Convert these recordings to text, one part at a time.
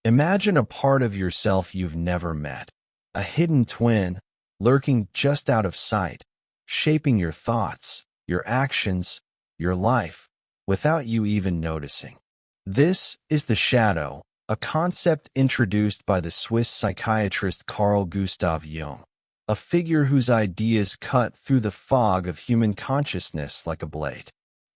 Imagine a part of yourself you've never met, a hidden twin lurking just out of sight, shaping your thoughts, your actions, your life, without you even noticing. This is the shadow, a concept introduced by the Swiss psychiatrist Carl Gustav Jung, a figure whose ideas cut through the fog of human consciousness like a blade.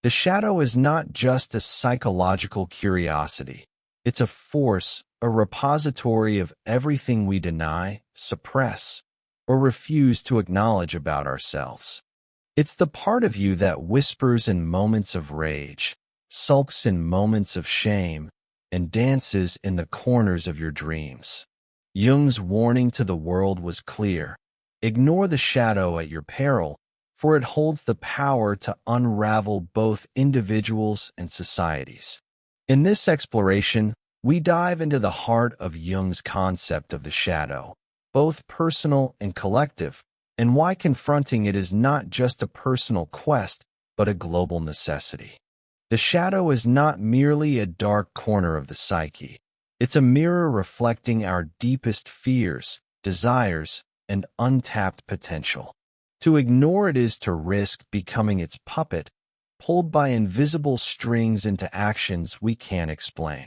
The shadow is not just a psychological curiosity. It's a force, a repository of everything we deny, suppress, or refuse to acknowledge about ourselves. It's the part of you that whispers in moments of rage, sulks in moments of shame, and dances in the corners of your dreams. Jung's warning to the world was clear. Ignore the shadow at your peril, for it holds the power to unravel both individuals and societies. In this exploration, we dive into the heart of Jung's concept of the shadow, both personal and collective, and why confronting it is not just a personal quest, but a global necessity. The shadow is not merely a dark corner of the psyche. It's a mirror reflecting our deepest fears, desires, and untapped potential. To ignore it is to risk becoming its puppet, pulled by invisible strings into actions we can't explain.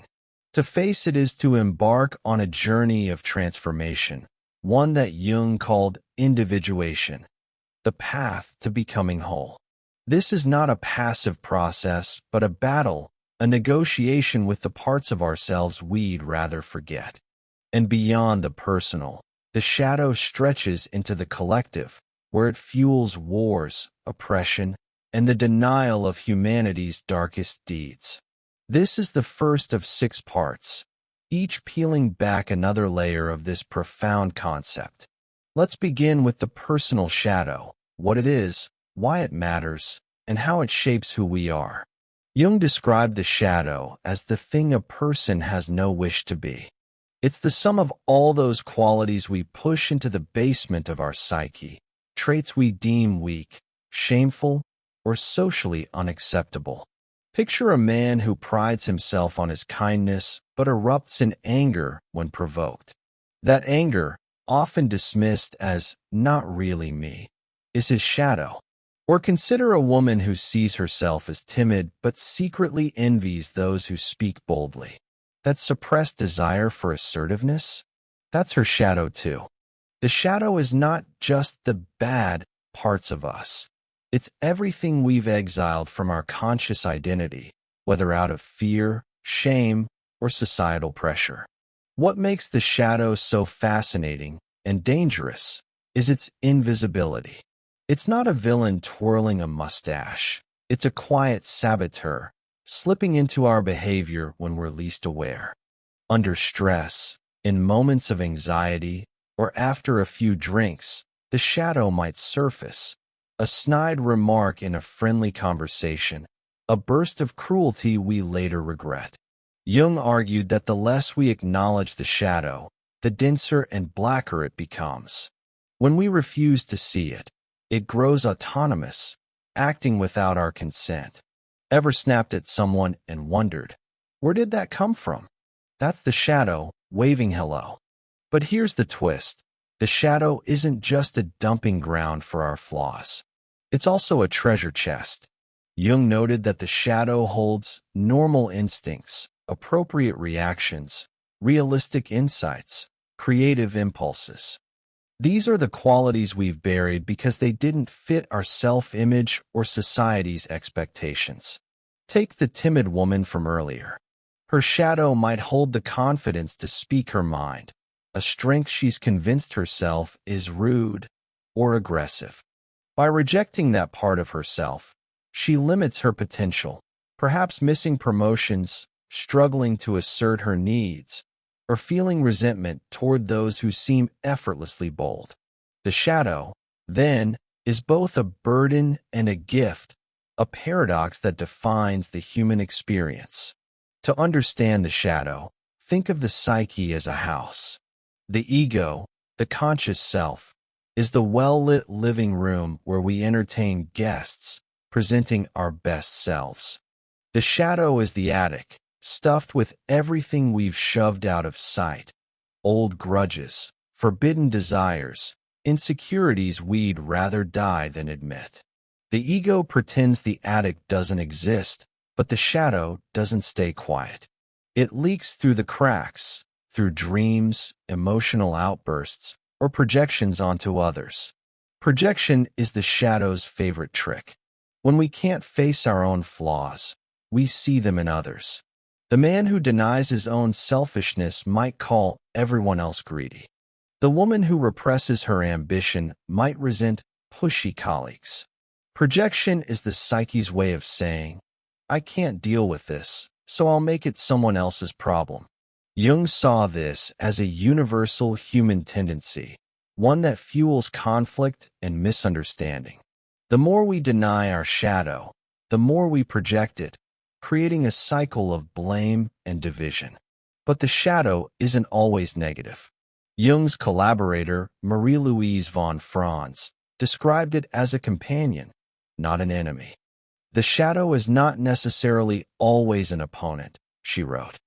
To face it is to embark on a journey of transformation, one that Jung called individuation, the path to becoming whole. This is not a passive process, but a battle, a negotiation with the parts of ourselves we'd rather forget. And beyond the personal, the shadow stretches into the collective, where it fuels wars, oppression, and the denial of humanity's darkest deeds. This is the first of 6 parts, each peeling back another layer of this profound concept. Let's begin with the personal shadow, what it is, why it matters, and how it shapes who we are. Jung described the shadow as the thing a person has no wish to be. It's the sum of all those qualities we push into the basement of our psyche, traits we deem weak, shameful, or socially unacceptable. Picture a man who prides himself on his kindness but erupts in anger when provoked. That anger, often dismissed as not really me, is his shadow. Or consider a woman who sees herself as timid but secretly envies those who speak boldly. That suppressed desire for assertiveness? That's her shadow too. The shadow is not just the bad parts of us. It's everything we've exiled from our conscious identity, whether out of fear, shame, or societal pressure. What makes the shadow so fascinating and dangerous is its invisibility. It's not a villain twirling a mustache. It's a quiet saboteur, slipping into our behavior when we're least aware. Under stress, in moments of anxiety, or after a few drinks, the shadow might surface. A snide remark in a friendly conversation, a burst of cruelty we later regret. Jung argued that the less we acknowledge the shadow, the denser and blacker it becomes. When we refuse to see it, it grows autonomous, acting without our consent. Ever snapped at someone and wondered, where did that come from? That's the shadow waving hello. But here's the twist. The shadow isn't just a dumping ground for our flaws. It's also a treasure chest. Jung noted that the shadow holds normal instincts, appropriate reactions, realistic insights, creative impulses. These are the qualities we've buried because they didn't fit our self-image or society's expectations. Take the timid woman from earlier. Her shadow might hold the confidence to speak her mind, a strength she's convinced herself is rude or aggressive. By rejecting that part of herself, she limits her potential, perhaps missing promotions, struggling to assert her needs, or feeling resentment toward those who seem effortlessly bold. The shadow, then, is both a burden and a gift, a paradox that defines the human experience. To understand the shadow, think of the psyche as a house. The ego, the conscious self, is the well-lit living room where we entertain guests, presenting our best selves. The shadow is the attic, stuffed with everything we've shoved out of sight. Old grudges, forbidden desires, insecurities we'd rather die than admit. The ego pretends the attic doesn't exist, but the shadow doesn't stay quiet. It leaks through the cracks, through dreams, emotional outbursts, or projections onto others. Projection is the shadow's favorite trick. When we can't face our own flaws, we see them in others. The man who denies his own selfishness might call everyone else greedy. The woman who represses her ambition might resent pushy colleagues. Projection is the psyche's way of saying, I can't deal with this, so I'll make it someone else's problem. Jung saw this as a universal human tendency, one that fuels conflict and misunderstanding. The more we deny our shadow, the more we project it, creating a cycle of blame and division. But the shadow isn't always negative. Jung's collaborator, Marie-Louise von Franz, described it as a companion, not an enemy. The shadow is not necessarily always an opponent, she wrote.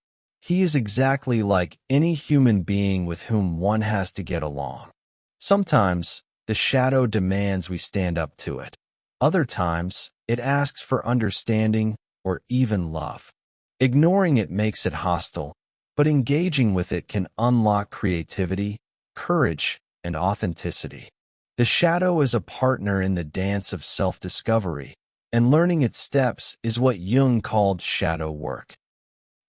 He is exactly like any human being with whom one has to get along. Sometimes, the shadow demands we stand up to it. Other times, it asks for understanding or even love. Ignoring it makes it hostile, but engaging with it can unlock creativity, courage, and authenticity. The shadow is a partner in the dance of self-discovery, and learning its steps is what Jung called shadow work.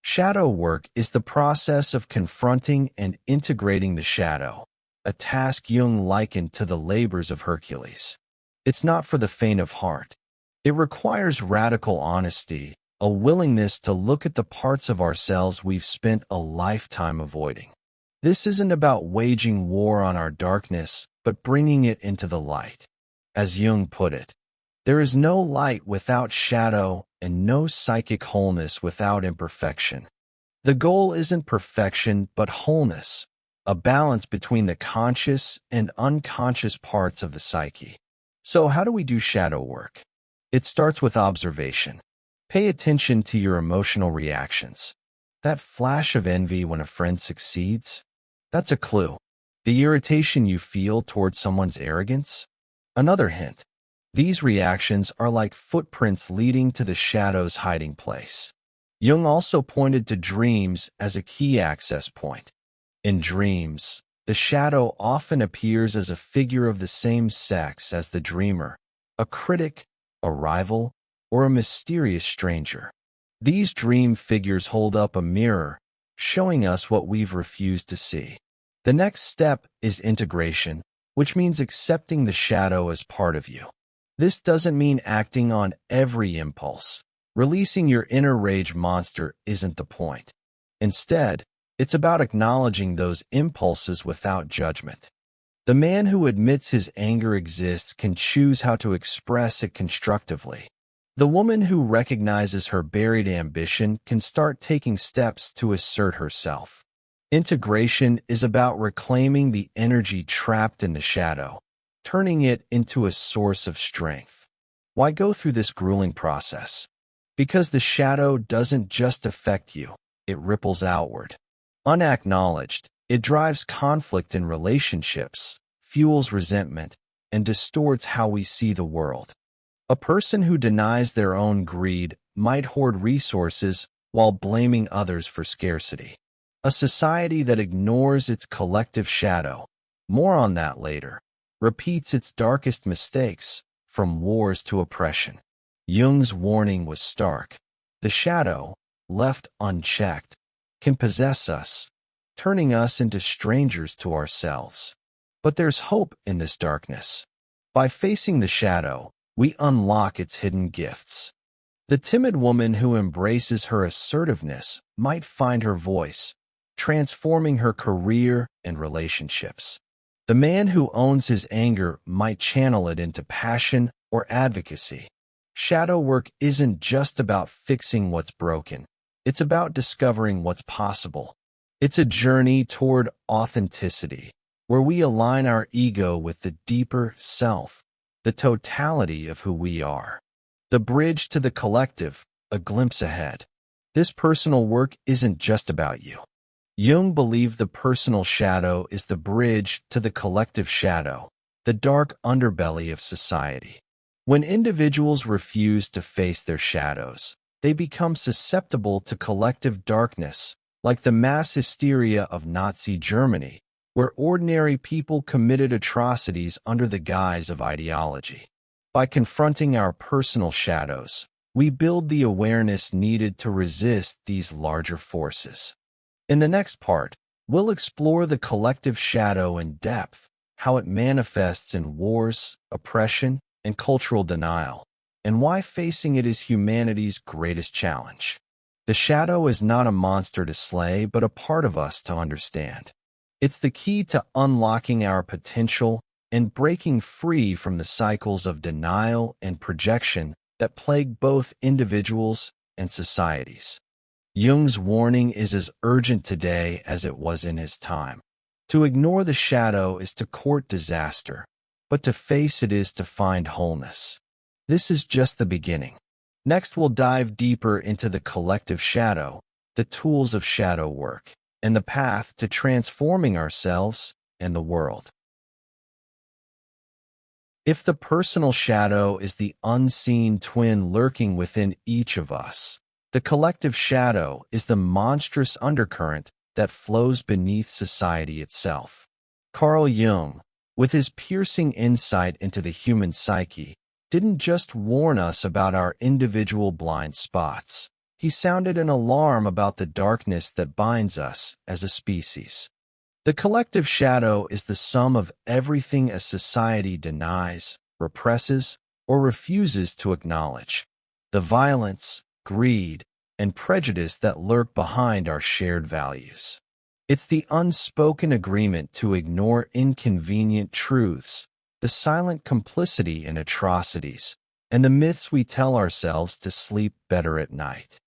Shadow work is the process of confronting and integrating the shadow, a task Jung likened to the labors of Hercules. It's not for the faint of heart. It requires radical honesty, a willingness to look at the parts of ourselves we've spent a lifetime avoiding. This isn't about waging war on our darkness, but bringing it into the light. As Jung put it, there is no light without shadow and no psychic wholeness without imperfection. The goal isn't perfection, but wholeness, a balance between the conscious and unconscious parts of the psyche. So how do we do shadow work? It starts with observation. Pay attention to your emotional reactions. That flash of envy when a friend succeeds? That's a clue. The irritation you feel towards someone's arrogance? Another hint. These reactions are like footprints leading to the shadow's hiding place. Jung also pointed to dreams as a key access point. In dreams, the shadow often appears as a figure of the same sex as the dreamer, a critic, a rival, or a mysterious stranger. These dream figures hold up a mirror, showing us what we've refused to see. The next step is integration, which means accepting the shadow as part of you. This doesn't mean acting on every impulse. Releasing your inner rage monster isn't the point. Instead, it's about acknowledging those impulses without judgment. The man who admits his anger exists can choose how to express it constructively. The woman who recognizes her buried ambition can start taking steps to assert herself. Integration is about reclaiming the energy trapped in the shadow, turning it into a source of strength. Why go through this grueling process? Because the shadow doesn't just affect you, it ripples outward. Unacknowledged, it drives conflict in relationships, fuels resentment, and distorts how we see the world. A person who denies their own greed might hoard resources while blaming others for scarcity. A society that ignores its collective shadow, more on that later, repeats its darkest mistakes, from wars to oppression. Jung's warning was stark. The shadow, left unchecked, can possess us, turning us into strangers to ourselves. But there's hope in this darkness. By facing the shadow, we unlock its hidden gifts. The timid woman who embraces her assertiveness might find her voice, transforming her career and relationships. The man who owns his anger might channel it into passion or advocacy. Shadow work isn't just about fixing what's broken. It's about discovering what's possible. It's a journey toward authenticity, where we align our ego with the deeper self, the totality of who we are. The bridge to the collective, a glimpse ahead. This personal work isn't just about you. Jung believed the personal shadow is the bridge to the collective shadow, the dark underbelly of society. When individuals refuse to face their shadows, they become susceptible to collective darkness, like the mass hysteria of Nazi Germany, where ordinary people committed atrocities under the guise of ideology. By confronting our personal shadows, we build the awareness needed to resist these larger forces. In the next part, we'll explore the collective shadow in depth, how it manifests in wars, oppression, and cultural denial, and why facing it is humanity's greatest challenge. The shadow is not a monster to slay, but a part of us to understand. It's the key to unlocking our potential and breaking free from the cycles of denial and projection that plague both individuals and societies. Jung's warning is as urgent today as it was in his time. To ignore the shadow is to court disaster, but to face it is to find wholeness. This is just the beginning. Next, we'll dive deeper into the collective shadow, the tools of shadow work, and the path to transforming ourselves and the world. If the personal shadow is the unseen twin lurking within each of us, the collective shadow is the monstrous undercurrent that flows beneath society itself. Carl Jung, with his piercing insight into the human psyche, didn't just warn us about our individual blind spots. He sounded an alarm about the darkness that binds us as a species. The collective shadow is the sum of everything a society denies, represses, or refuses to acknowledge. The violence, greed, and prejudice that lurk behind our shared values. It's the unspoken agreement to ignore inconvenient truths, the silent complicity in atrocities, and the myths we tell ourselves to sleep better at night.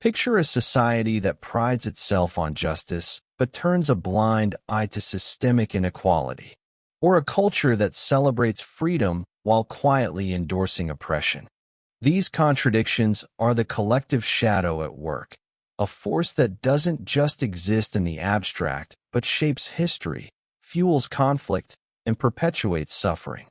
Picture a society that prides itself on justice but turns a blind eye to systemic inequality, or a culture that celebrates freedom while quietly endorsing oppression. These contradictions are the collective shadow at work, a force that doesn't just exist in the abstract but shapes history, fuels conflict, and perpetuates suffering.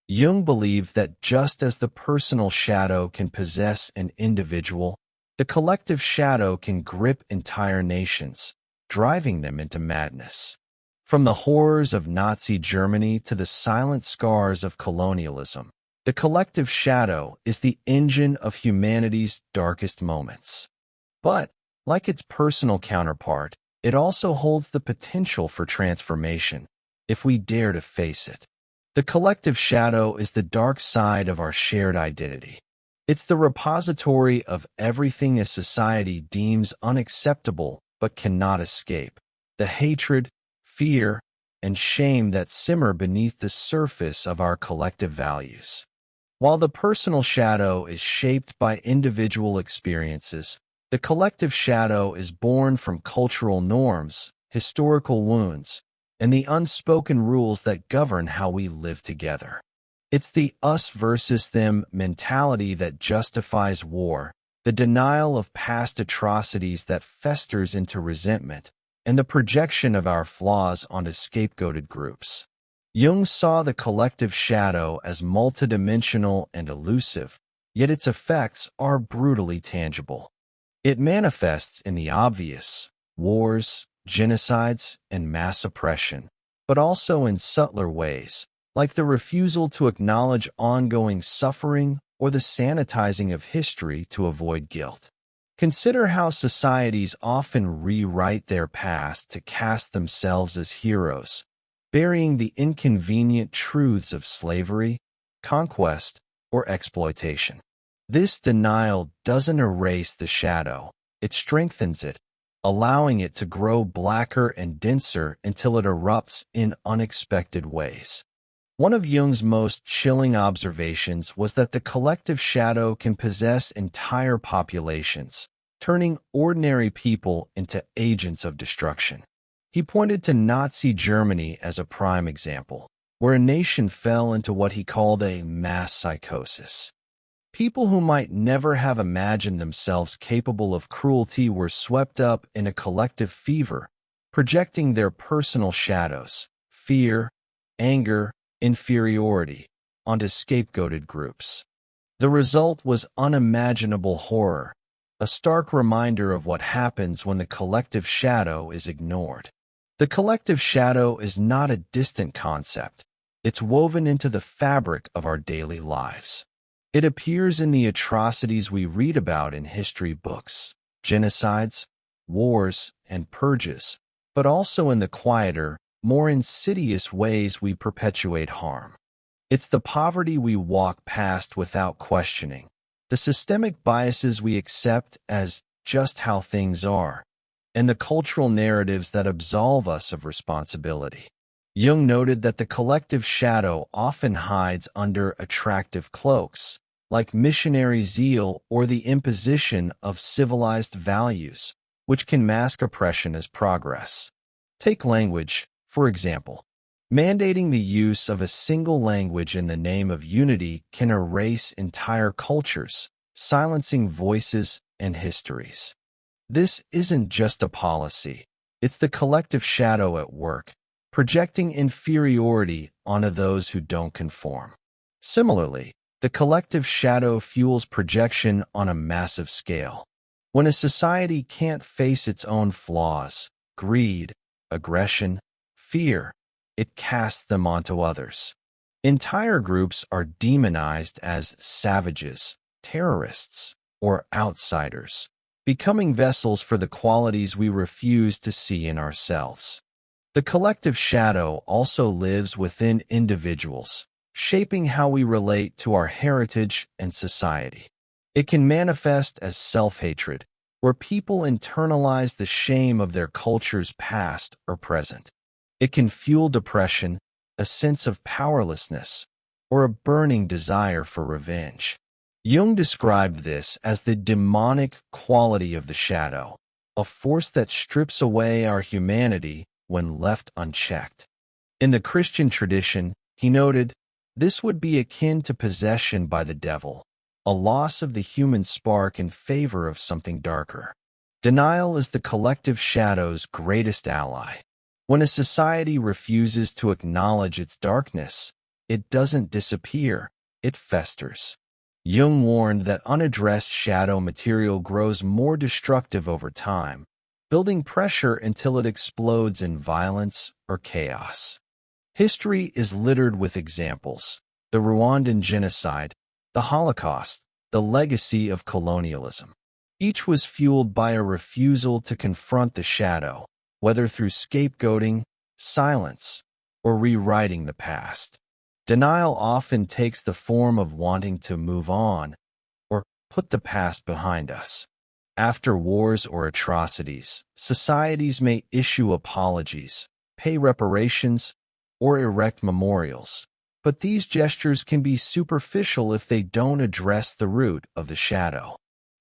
Jung believed that just as the personal shadow can possess an individual, the collective shadow can grip entire nations, driving them into madness. From the horrors of Nazi Germany to the silent scars of colonialism, the collective shadow is the engine of humanity's darkest moments. But, like its personal counterpart, it also holds the potential for transformation, if we dare to face it. The collective shadow is the dark side of our shared identity. It's the repository of everything a society deems unacceptable but cannot escape. The hatred, fear, and shame that simmer beneath the surface of our collective values. While the personal shadow is shaped by individual experiences, the collective shadow is born from cultural norms, historical wounds, and the unspoken rules that govern how we live together. It's the us versus them mentality that justifies war, the denial of past atrocities that festers into resentment, and the projection of our flaws onto scapegoated groups. Jung saw the collective shadow as multidimensional and elusive, yet its effects are brutally tangible. It manifests in the obvious, wars, genocides, and mass oppression, but also in subtler ways, like the refusal to acknowledge ongoing suffering or the sanitizing of history to avoid guilt. Consider how societies often rewrite their past to cast themselves as heroes, burying the inconvenient truths of slavery, conquest, or exploitation. This denial doesn't erase the shadow, it strengthens it, allowing it to grow blacker and denser until it erupts in unexpected ways. One of Jung's most chilling observations was that the collective shadow can possess entire populations, turning ordinary people into agents of destruction. He pointed to Nazi Germany as a prime example, where a nation fell into what he called a mass psychosis. People who might never have imagined themselves capable of cruelty were swept up in a collective fever, projecting their personal shadows, fear, anger, inferiority, onto scapegoated groups. The result was unimaginable horror, a stark reminder of what happens when the collective shadow is ignored. The collective shadow is not a distant concept. It's woven into the fabric of our daily lives. It appears in the atrocities we read about in history books, genocides, wars, and purges, but also in the quieter, more insidious ways we perpetuate harm. It's the poverty we walk past without questioning, the systemic biases we accept as just how things are, and the cultural narratives that absolve us of responsibility. Jung noted that the collective shadow often hides under attractive cloaks, like missionary zeal or the imposition of civilized values, which can mask oppression as progress. Take language, for example. Mandating the use of a single language in the name of unity can erase entire cultures, silencing voices and histories. This isn't just a policy, it's the collective shadow at work, projecting inferiority onto those who don't conform. Similarly, the collective shadow fuels projection on a massive scale. When a society can't face its own flaws, greed, aggression, fear, it casts them onto others. Entire groups are demonized as savages, terrorists, or outsiders, becoming vessels for the qualities we refuse to see in ourselves. The collective shadow also lives within individuals, shaping how we relate to our heritage and society. It can manifest as self-hatred, where people internalize the shame of their culture's past or present. It can fuel depression, a sense of powerlessness, or a burning desire for revenge. Jung described this as the demonic quality of the shadow, a force that strips away our humanity when left unchecked. In the Christian tradition, he noted, this would be akin to possession by the devil, a loss of the human spark in favor of something darker. Denial is the collective shadow's greatest ally. When a society refuses to acknowledge its darkness, it doesn't disappear, it festers. Jung warned that unaddressed shadow material grows more destructive over time, building pressure until it explodes in violence or chaos. History is littered with examples: the Rwandan genocide, the Holocaust, the legacy of colonialism. Each was fueled by a refusal to confront the shadow, whether through scapegoating, silence, or rewriting the past. Denial often takes the form of wanting to move on or put the past behind us. After wars or atrocities, societies may issue apologies, pay reparations, or erect memorials. But these gestures can be superficial if they don't address the root of the shadow.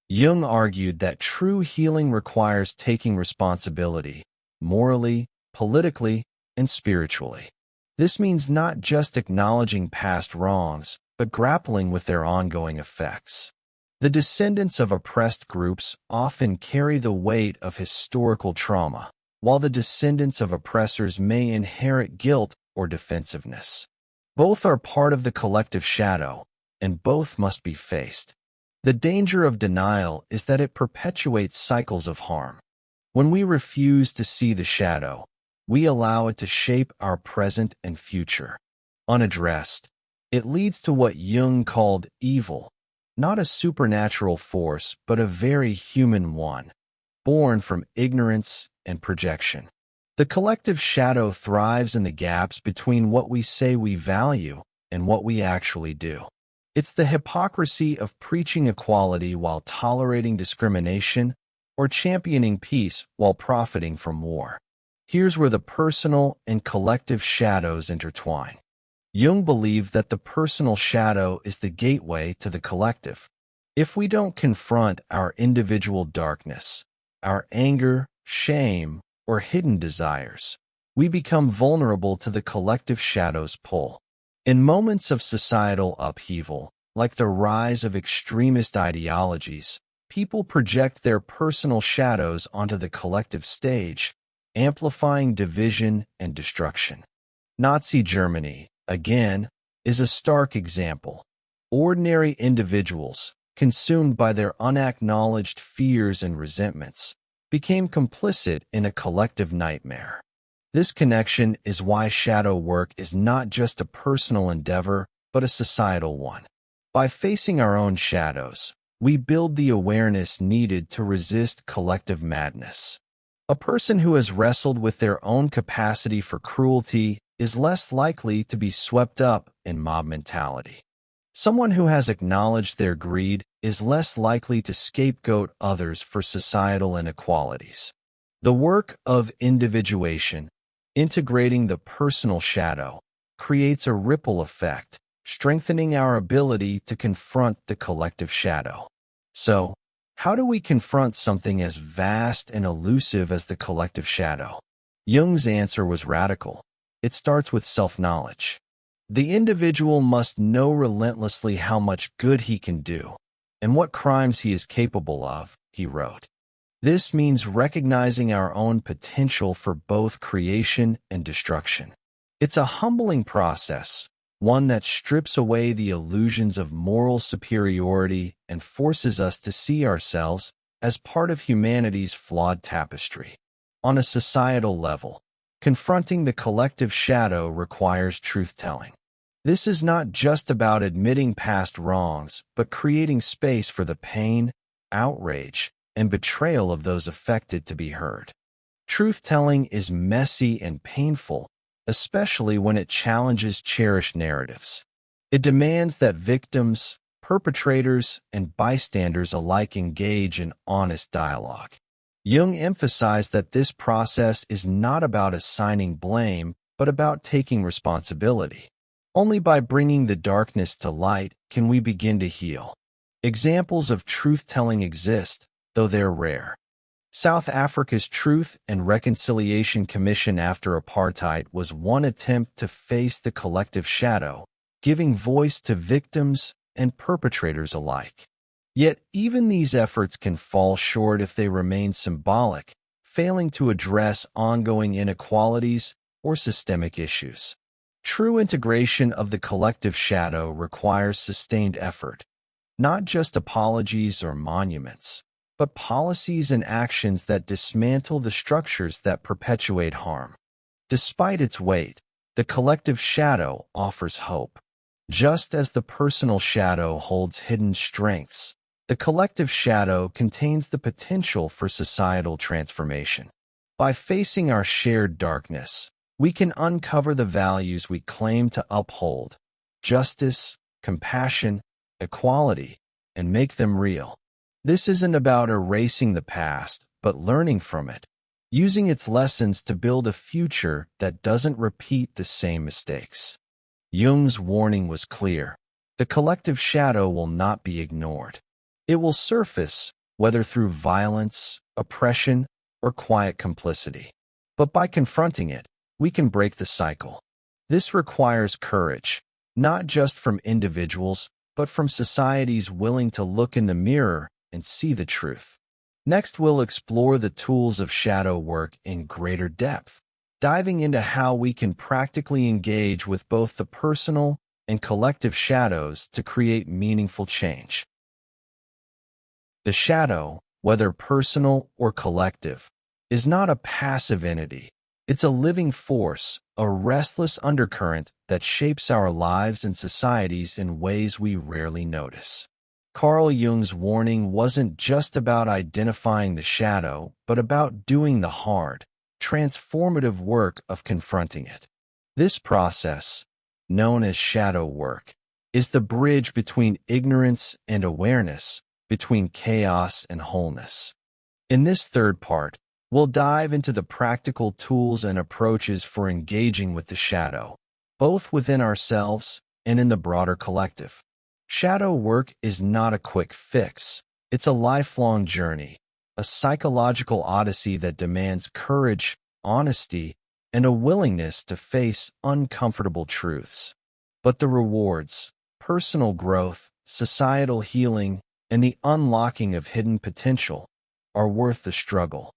Jung argued that true healing requires taking responsibility, morally, politically, and spiritually. This means not just acknowledging past wrongs, but grappling with their ongoing effects. The descendants of oppressed groups often carry the weight of historical trauma, while the descendants of oppressors may inherit guilt or defensiveness. Both are part of the collective shadow, and both must be faced. The danger of denial is that it perpetuates cycles of harm. When we refuse to see the shadow, we allow it to shape our present and future. Unaddressed, it leads to what Jung called evil, not a supernatural force, but a very human one, born from ignorance and projection. The collective shadow thrives in the gaps between what we say we value and what we actually do. It's the hypocrisy of preaching equality while tolerating discrimination, or championing peace while profiting from war. Here's where the personal and collective shadows intertwine. Jung believed that the personal shadow is the gateway to the collective. If we don't confront our individual darkness, our anger, shame, or hidden desires, we become vulnerable to the collective shadow's pull. In moments of societal upheaval, like the rise of extremist ideologies, people project their personal shadows onto the collective stage, amplifying division and destruction. Nazi Germany, again, is a stark example. Ordinary individuals, consumed by their unacknowledged fears and resentments, became complicit in a collective nightmare. This connection is why shadow work is not just a personal endeavor, but a societal one. By facing our own shadows, we build the awareness needed to resist collective madness. A person who has wrestled with their own capacity for cruelty is less likely to be swept up in mob mentality. Someone who has acknowledged their greed is less likely to scapegoat others for societal inequalities. The work of individuation, integrating the personal shadow, creates a ripple effect, strengthening our ability to confront the collective shadow. So, how do we confront something as vast and elusive as the collective shadow? Jung's answer was radical. It starts with self-knowledge. The individual must know relentlessly how much good he can do and what crimes he is capable of, he wrote. This means recognizing our own potential for both creation and destruction. It's a humbling process, one that strips away the illusions of moral superiority and forces us to see ourselves as part of humanity's flawed tapestry. On a societal level, confronting the collective shadow requires truth-telling. This is not just about admitting past wrongs, but creating space for the pain, outrage, and betrayal of those affected to be heard. Truth-telling is messy and painful, especially when it challenges cherished narratives. It demands that victims, perpetrators, and bystanders alike engage in honest dialogue. Jung emphasized that this process is not about assigning blame, but about taking responsibility. Only by bringing the darkness to light can we begin to heal. Examples of truth-telling exist, though they're rare. South Africa's Truth and Reconciliation Commission after apartheid was one attempt to face the collective shadow, giving voice to victims and perpetrators alike. Yet even these efforts can fall short if they remain symbolic, failing to address ongoing inequalities or systemic issues. True integration of the collective shadow requires sustained effort, not just apologies or monuments, but policies and actions that dismantle the structures that perpetuate harm. Despite its weight, the collective shadow offers hope. Just as the personal shadow holds hidden strengths, the collective shadow contains the potential for societal transformation. By facing our shared darkness, we can uncover the values we claim to uphold: justice, compassion, equality, and make them real. This isn't about erasing the past, but learning from it, using its lessons to build a future that doesn't repeat the same mistakes. Jung's warning was clear. The collective shadow will not be ignored. It will surface, whether through violence, oppression, or quiet complicity. But by confronting it, we can break the cycle. This requires courage, not just from individuals, but from societies willing to look in the mirror and see the truth. Next, we'll explore the tools of shadow work in greater depth, diving into how we can practically engage with both the personal and collective shadows to create meaningful change. The shadow, whether personal or collective, is not a passive entity. It's a living force, a restless undercurrent that shapes our lives and societies in ways we rarely notice. Carl Jung's warning wasn't just about identifying the shadow, but about doing the hard, transformative work of confronting it. This process, known as shadow work, is the bridge between ignorance and awareness, between chaos and wholeness. In this third part, we'll dive into the practical tools and approaches for engaging with the shadow, both within ourselves and in the broader collective. Shadow work is not a quick fix. It's a lifelong journey, a psychological odyssey that demands courage, honesty, and a willingness to face uncomfortable truths. But the rewards, personal growth, societal healing, and the unlocking of hidden potential are worth the struggle.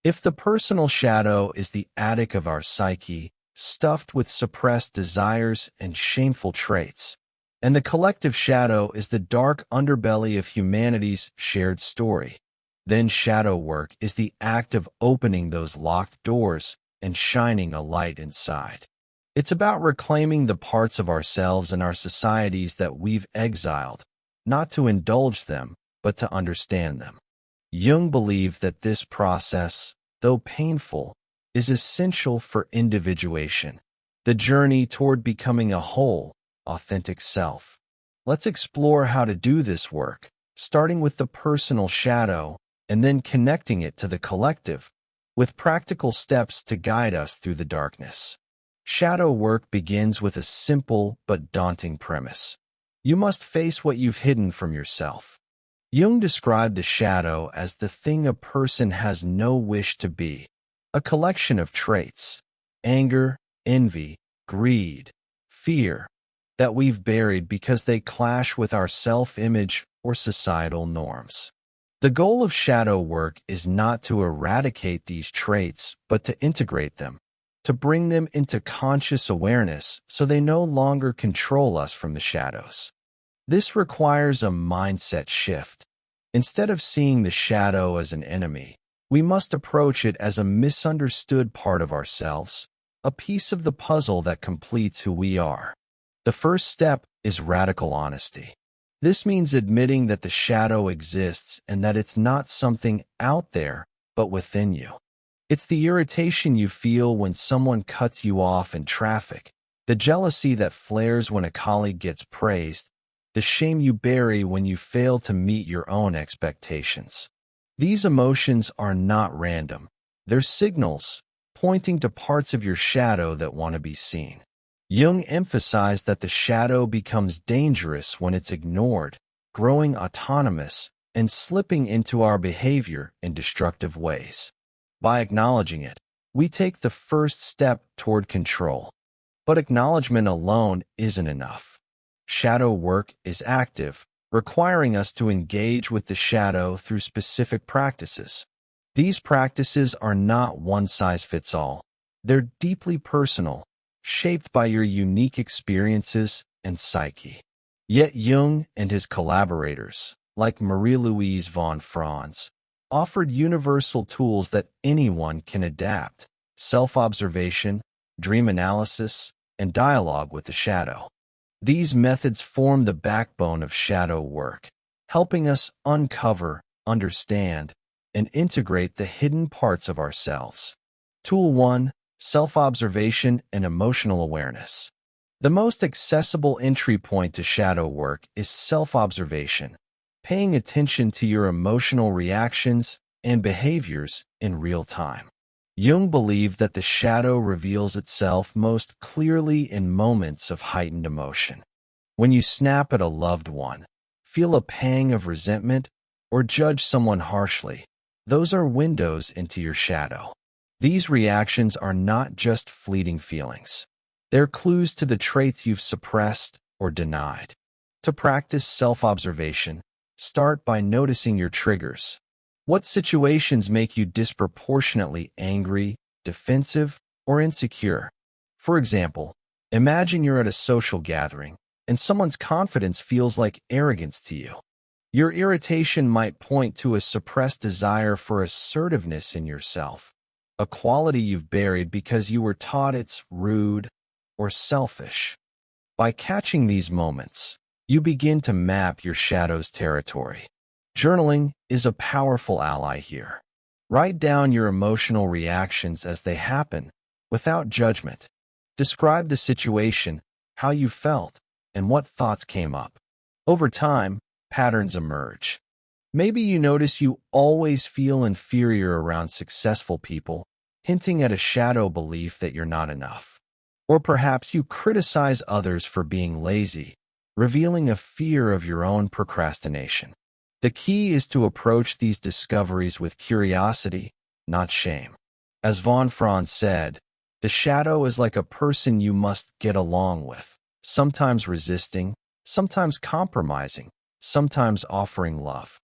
If the personal shadow is the attic of our psyche, stuffed with suppressed desires and shameful traits, and the collective shadow is the dark underbelly of humanity's shared story, then shadow work is the act of opening those locked doors and shining a light inside. It's about reclaiming the parts of ourselves and our societies that we've exiled, not to indulge them, but to understand them. Jung believed that this process, though painful, is essential for individuation, the journey toward becoming a whole, authentic self. Let's explore how to do this work, starting with the personal shadow and then connecting it to the collective, with practical steps to guide us through the darkness. Shadow work begins with a simple but daunting premise. You must face what you've hidden from yourself. Jung described the shadow as the thing a person has no wish to be, a collection of traits, anger, envy, greed, fear, that we've buried because they clash with our self-image or societal norms. The goal of shadow work is not to eradicate these traits, but to integrate them, to bring them into conscious awareness so they no longer control us from the shadows. This requires a mindset shift. Instead of seeing the shadow as an enemy, we must approach it as a misunderstood part of ourselves, a piece of the puzzle that completes who we are. The first step is radical honesty. This means admitting that the shadow exists and that it's not something out there, but within you. It's the irritation you feel when someone cuts you off in traffic, the jealousy that flares when a colleague gets praised, the shame you bury when you fail to meet your own expectations. These emotions are not random. They're signals pointing to parts of your shadow that want to be seen. Jung emphasized that the shadow becomes dangerous when it's ignored, growing autonomous, and slipping into our behavior in destructive ways. By acknowledging it, we take the first step toward control. But acknowledgement alone isn't enough. Shadow work is active, requiring us to engage with the shadow through specific practices. These practices are not one-size-fits-all. They're deeply personal, shaped by your unique experiences and psyche. Yet Jung and his collaborators, like Marie-Louise von Franz, offered universal tools that anyone can adapt: self-observation, dream analysis, and dialogue with the shadow. These methods form the backbone of shadow work, helping us uncover, understand, and integrate the hidden parts of ourselves. Tool 1. Self-observation and emotional awareness. The most accessible entry point to shadow work is self-observation, paying attention to your emotional reactions and behaviors in real time. Jung believed that the shadow reveals itself most clearly in moments of heightened emotion. When you snap at a loved one, feel a pang of resentment, or judge someone harshly, those are windows into your shadow. These reactions are not just fleeting feelings. They're clues to the traits you've suppressed or denied. To practice self-observation, start by noticing your triggers. What situations make you disproportionately angry, defensive, or insecure? For example, imagine you're at a social gathering, and someone's confidence feels like arrogance to you. Your irritation might point to a suppressed desire for assertiveness in yourself, a quality you've buried because you were taught it's rude or selfish. By catching these moments, you begin to map your shadow's territory. Journaling is a powerful ally here. Write down your emotional reactions as they happen, without judgment. Describe the situation, how you felt, and what thoughts came up. Over time, patterns emerge. Maybe you notice you always feel inferior around successful people, hinting at a shadow belief that you're not enough. Or perhaps you criticize others for being lazy, revealing a fear of your own procrastination. The key is to approach these discoveries with curiosity, not shame. As von Franz said, the shadow is like a person you must get along with, sometimes resisting, sometimes compromising, sometimes offering love.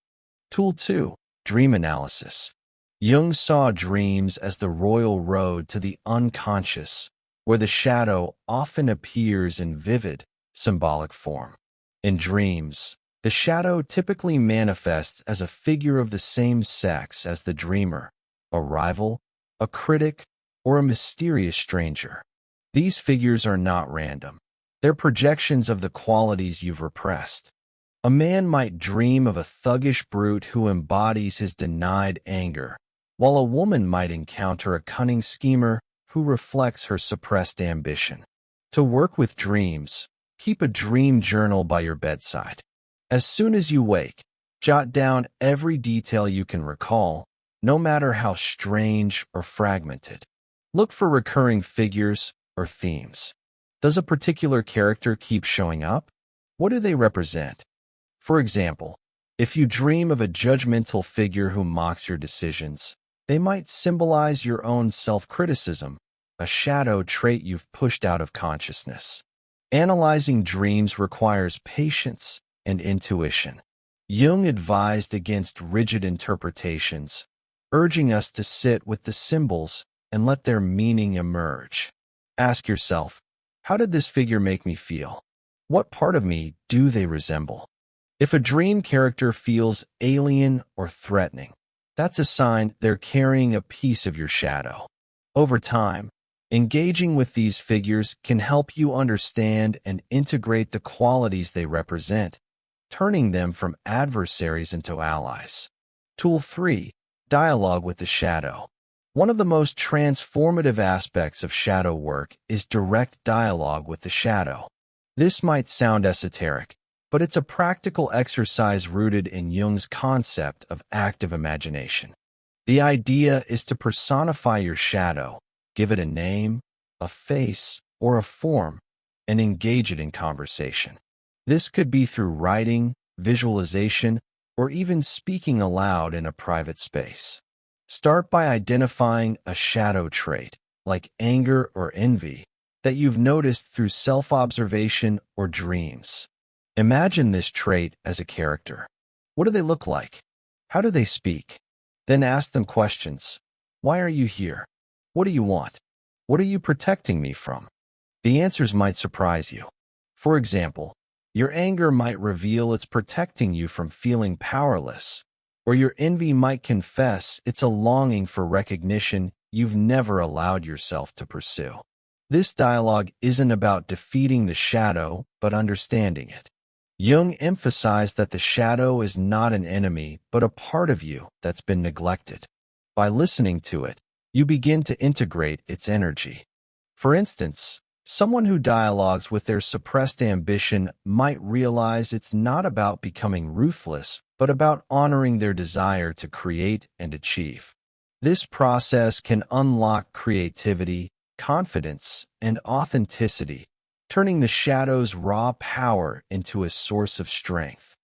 Tool 2. Dream analysis. Jung saw dreams as the royal road to the unconscious, where the shadow often appears in vivid, symbolic form. In dreams, the shadow typically manifests as a figure of the same sex as the dreamer, a rival, a critic, or a mysterious stranger. These figures are not random. They're projections of the qualities you've repressed. A man might dream of a thuggish brute who embodies his denied anger, while a woman might encounter a cunning schemer who reflects her suppressed ambition. To work with dreams, keep a dream journal by your bedside. As soon as you wake, jot down every detail you can recall, no matter how strange or fragmented. Look for recurring figures or themes. Does a particular character keep showing up? What do they represent? For example, if you dream of a judgmental figure who mocks your decisions, they might symbolize your own self-criticism, a shadow trait you've pushed out of consciousness. Analyzing dreams requires patience and intuition. Jung advised against rigid interpretations, urging us to sit with the symbols and let their meaning emerge. Ask yourself, how did this figure make me feel? What part of me do they resemble? If a dream character feels alien or threatening, that's a sign they're carrying a piece of your shadow. Over time, engaging with these figures can help you understand and integrate the qualities they represent, turning them from adversaries into allies. Tool 3. Dialogue with the shadow. One of the most transformative aspects of shadow work is direct dialogue with the shadow. This might sound esoteric, but it's a practical exercise rooted in Jung's concept of active imagination. The idea is to personify your shadow, give it a name, a face, or a form, and engage it in conversation. This could be through writing, visualization, or even speaking aloud in a private space. Start by identifying a shadow trait, like anger or envy, that you've noticed through self-observation or dreams. Imagine this trait as a character. What do they look like? How do they speak? Then ask them questions. Why are you here? What do you want? What are you protecting me from? The answers might surprise you. For example, your anger might reveal it's protecting you from feeling powerless, or your envy might confess it's a longing for recognition you've never allowed yourself to pursue. This dialogue isn't about defeating the shadow, but understanding it. Jung emphasized that the shadow is not an enemy, but a part of you that's been neglected. By listening to it, you begin to integrate its energy. For instance, someone who dialogues with their suppressed ambition might realize it's not about becoming ruthless, but about honoring their desire to create and achieve. This process can unlock creativity, confidence, and authenticity, turning the shadow's raw power into a source of strength.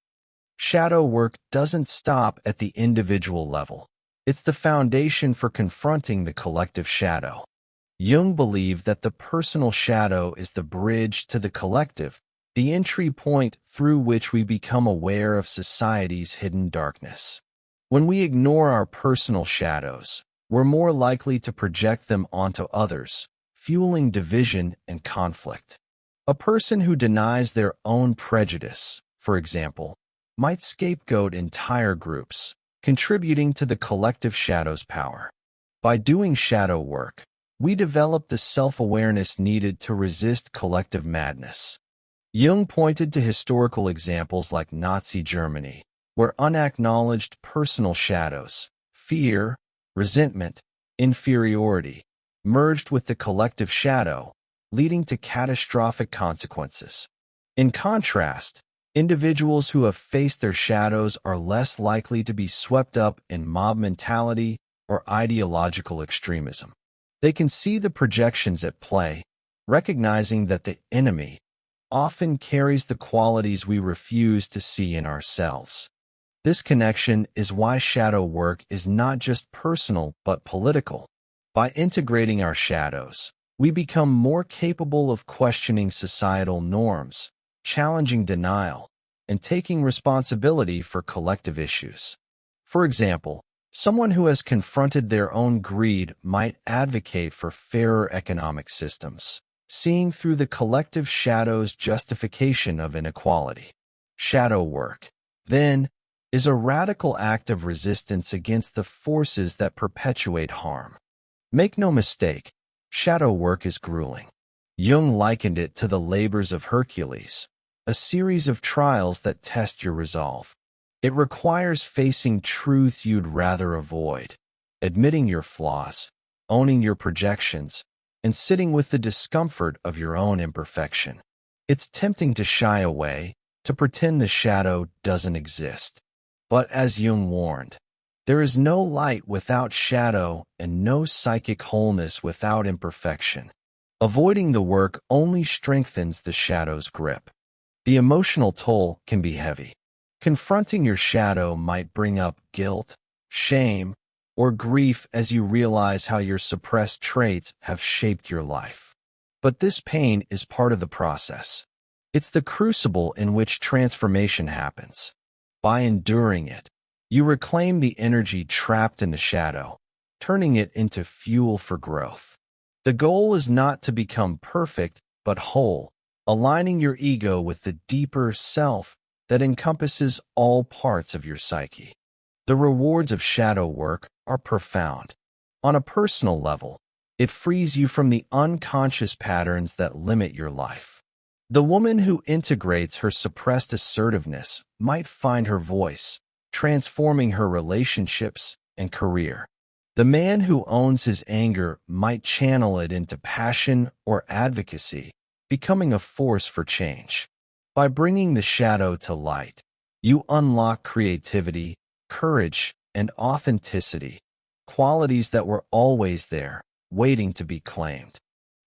Shadow work doesn't stop at the individual level. It's the foundation for confronting the collective shadow. Jung believed that the personal shadow is the bridge to the collective, the entry point through which we become aware of society's hidden darkness. When we ignore our personal shadows, we're more likely to project them onto others, fueling division and conflict. A person who denies their own prejudice, for example, might scapegoat entire groups, contributing to the collective shadow's power. By doing shadow work, we develop the self-awareness needed to resist collective madness. Jung pointed to historical examples like Nazi Germany, where unacknowledged personal shadows, fear, resentment, inferiority, merged with the collective shadow, leading to catastrophic consequences. In contrast, individuals who have faced their shadows are less likely to be swept up in mob mentality or ideological extremism. They can see the projections at play, recognizing that the enemy often carries the qualities we refuse to see in ourselves. This connection is why shadow work is not just personal but political. By integrating our shadows, we become more capable of questioning societal norms, challenging denial, and taking responsibility for collective issues. For example, someone who has confronted their own greed might advocate for fairer economic systems, seeing through the collective shadow's justification of inequality. Shadow work, then, is a radical act of resistance against the forces that perpetuate harm. Make no mistake, shadow work is grueling. Jung likened it to the labors of Hercules, a series of trials that test your resolve. It requires facing truths you'd rather avoid, admitting your flaws, owning your projections, and sitting with the discomfort of your own imperfection. It's tempting to shy away, to pretend the shadow doesn't exist. But as Jung warned, there is no light without shadow and no psychic wholeness without imperfection. Avoiding the work only strengthens the shadow's grip. The emotional toll can be heavy. Confronting your shadow might bring up guilt, shame, or grief as you realize how your suppressed traits have shaped your life. But this pain is part of the process. It's the crucible in which transformation happens. By enduring it, you reclaim the energy trapped in the shadow, turning it into fuel for growth. The goal is not to become perfect, but whole, aligning your ego with the deeper self that encompasses all parts of your psyche. The rewards of shadow work are profound. On a personal level, it frees you from the unconscious patterns that limit your life. The woman who integrates her suppressed assertiveness might find her voice, transforming her relationships and career. The man who owns his anger might channel it into passion or advocacy, becoming a force for change. By bringing the shadow to light, you unlock creativity, courage, and authenticity, qualities that were always there, waiting to be claimed.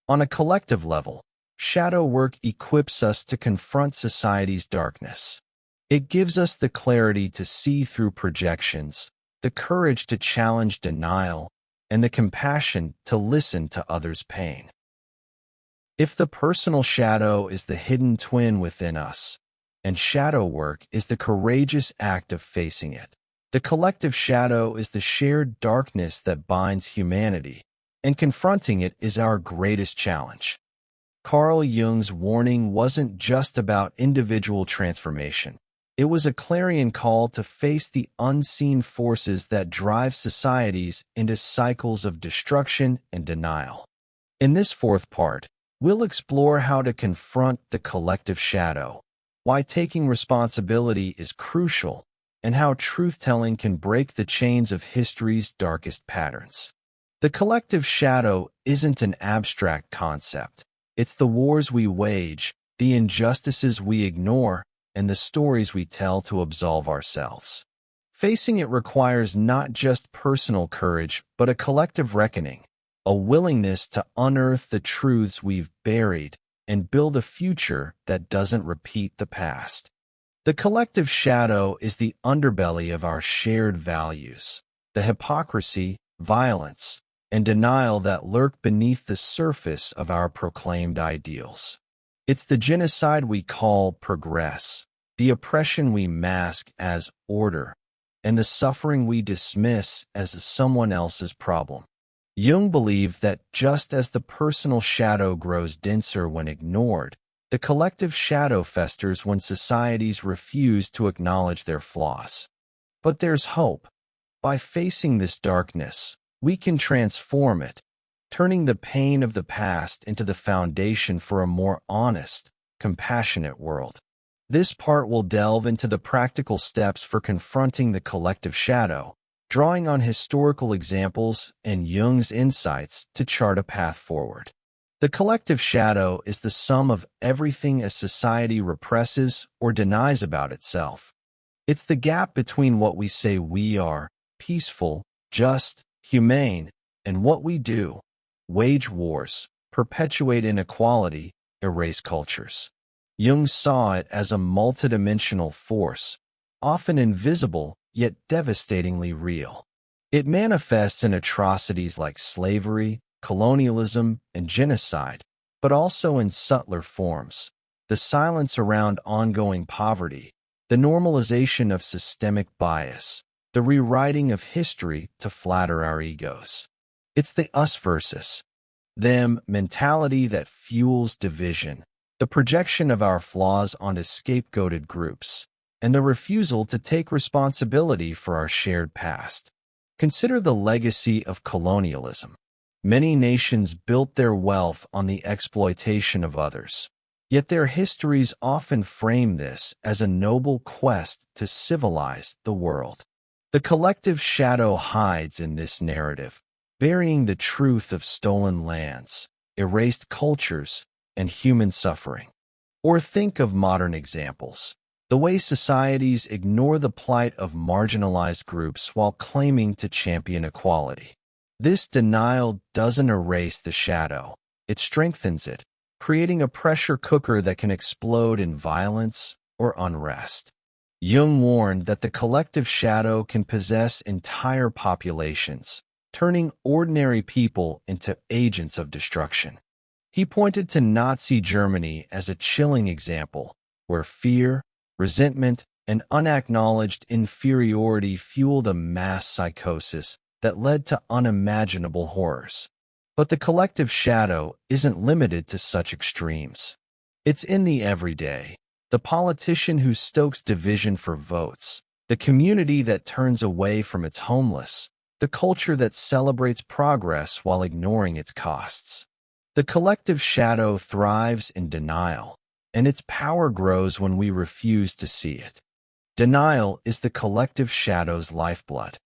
On a collective level, shadow work equips us to confront society's darkness. It gives us the clarity to see through projections, the courage to challenge denial, and the compassion to listen to others' pain. If the personal shadow is the hidden twin within us, and shadow work is the courageous act of facing it, the collective shadow is the shared darkness that binds humanity, and confronting it is our greatest challenge. Carl Jung's warning wasn't just about individual transformation. It was a clarion call to face the unseen forces that drive societies into cycles of destruction and denial. In this fourth part, we'll explore how to confront the collective shadow, why taking responsibility is crucial, and how truth-telling can break the chains of history's darkest patterns. The collective shadow isn't an abstract concept. It's the wars we wage, the injustices we ignore, and the stories we tell to absolve ourselves. Facing it requires not just personal courage, but a collective reckoning, a willingness to unearth the truths we've buried and build a future that doesn't repeat the past. The collective shadow is the underbelly of our shared values, the hypocrisy, violence, and denial that lurk beneath the surface of our proclaimed ideals. It's the genocide we call progress, the oppression we mask as order, and the suffering we dismiss as someone else's problem. Jung believed that just as the personal shadow grows denser when ignored, the collective shadow festers when societies refuse to acknowledge their flaws. But there's hope. By facing this darkness, we can transform it, turning the pain of the past into the foundation for a more honest, compassionate world. This part will delve into the practical steps for confronting the collective shadow, drawing on historical examples and Jung's insights to chart a path forward. The collective shadow is the sum of everything a society represses or denies about itself. It's the gap between what we say we are, peaceful, just, humane, and what we do, wage wars, perpetuate inequality, erase cultures. Jung saw it as a multidimensional force, often invisible yet devastatingly real. It manifests in atrocities like slavery, colonialism, and genocide, but also in subtler forms, the silence around ongoing poverty, the normalization of systemic bias, the rewriting of history to flatter our egos. It's the us versus them mentality that fuels division, the projection of our flaws onto scapegoated groups, and the refusal to take responsibility for our shared past. Consider the legacy of colonialism. Many nations built their wealth on the exploitation of others, yet their histories often frame this as a noble quest to civilize the world. The collective shadow hides in this narrative, burying the truth of stolen lands, erased cultures, and human suffering. Or think of modern examples. The way societies ignore the plight of marginalized groups while claiming to champion equality. This denial doesn't erase the shadow, it strengthens it, creating a pressure cooker that can explode in violence or unrest. Jung warned that the collective shadow can possess entire populations, turning ordinary people into agents of destruction. He pointed to Nazi Germany as a chilling example, where fear, resentment, and unacknowledged inferiority fueled a mass psychosis that led to unimaginable horrors. But the collective shadow isn't limited to such extremes. It's in the everyday, the politician who stokes division for votes, the community that turns away from its homeless, the culture that celebrates progress while ignoring its costs. The collective shadow thrives in denial, and its power grows when we refuse to see it. Denial is the collective shadow's lifeblood.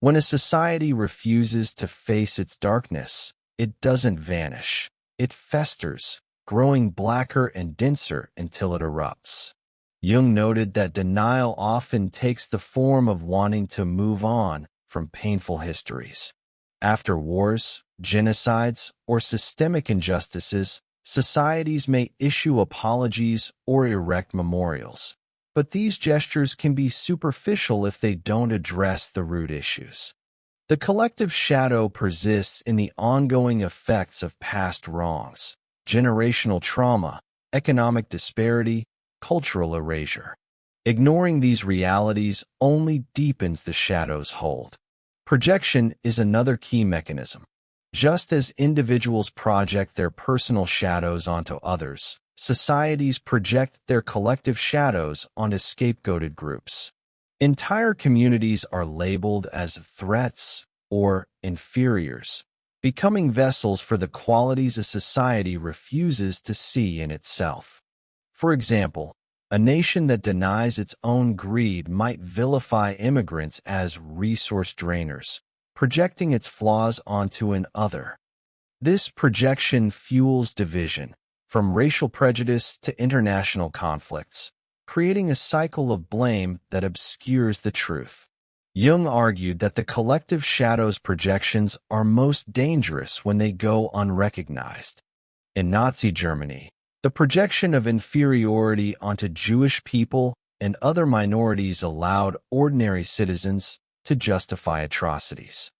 When a society refuses to face its darkness, it doesn't vanish. It festers, growing blacker and denser until it erupts. Jung noted that denial often takes the form of wanting to move on from painful histories. After wars, genocides, or systemic injustices, societies may issue apologies or erect memorials. But these gestures can be superficial if they don't address the root issues. The collective shadow persists in the ongoing effects of past wrongs, generational trauma, economic disparity, cultural erasure. Ignoring these realities only deepens the shadow's hold. Projection is another key mechanism. Just as individuals project their personal shadows onto others, societies project their collective shadows onto scapegoated groups. Entire communities are labeled as threats or inferiors, becoming vessels for the qualities a society refuses to see in itself. For example, a nation that denies its own greed might vilify immigrants as resource drainers, projecting its flaws onto an other. This projection fuels division, from racial prejudice to international conflicts, creating a cycle of blame that obscures the truth. Jung argued that the collective shadow's projections are most dangerous when they go unrecognized. In Nazi Germany, the projection of inferiority onto Jewish people and other minorities allowed ordinary citizens to justify atrocities.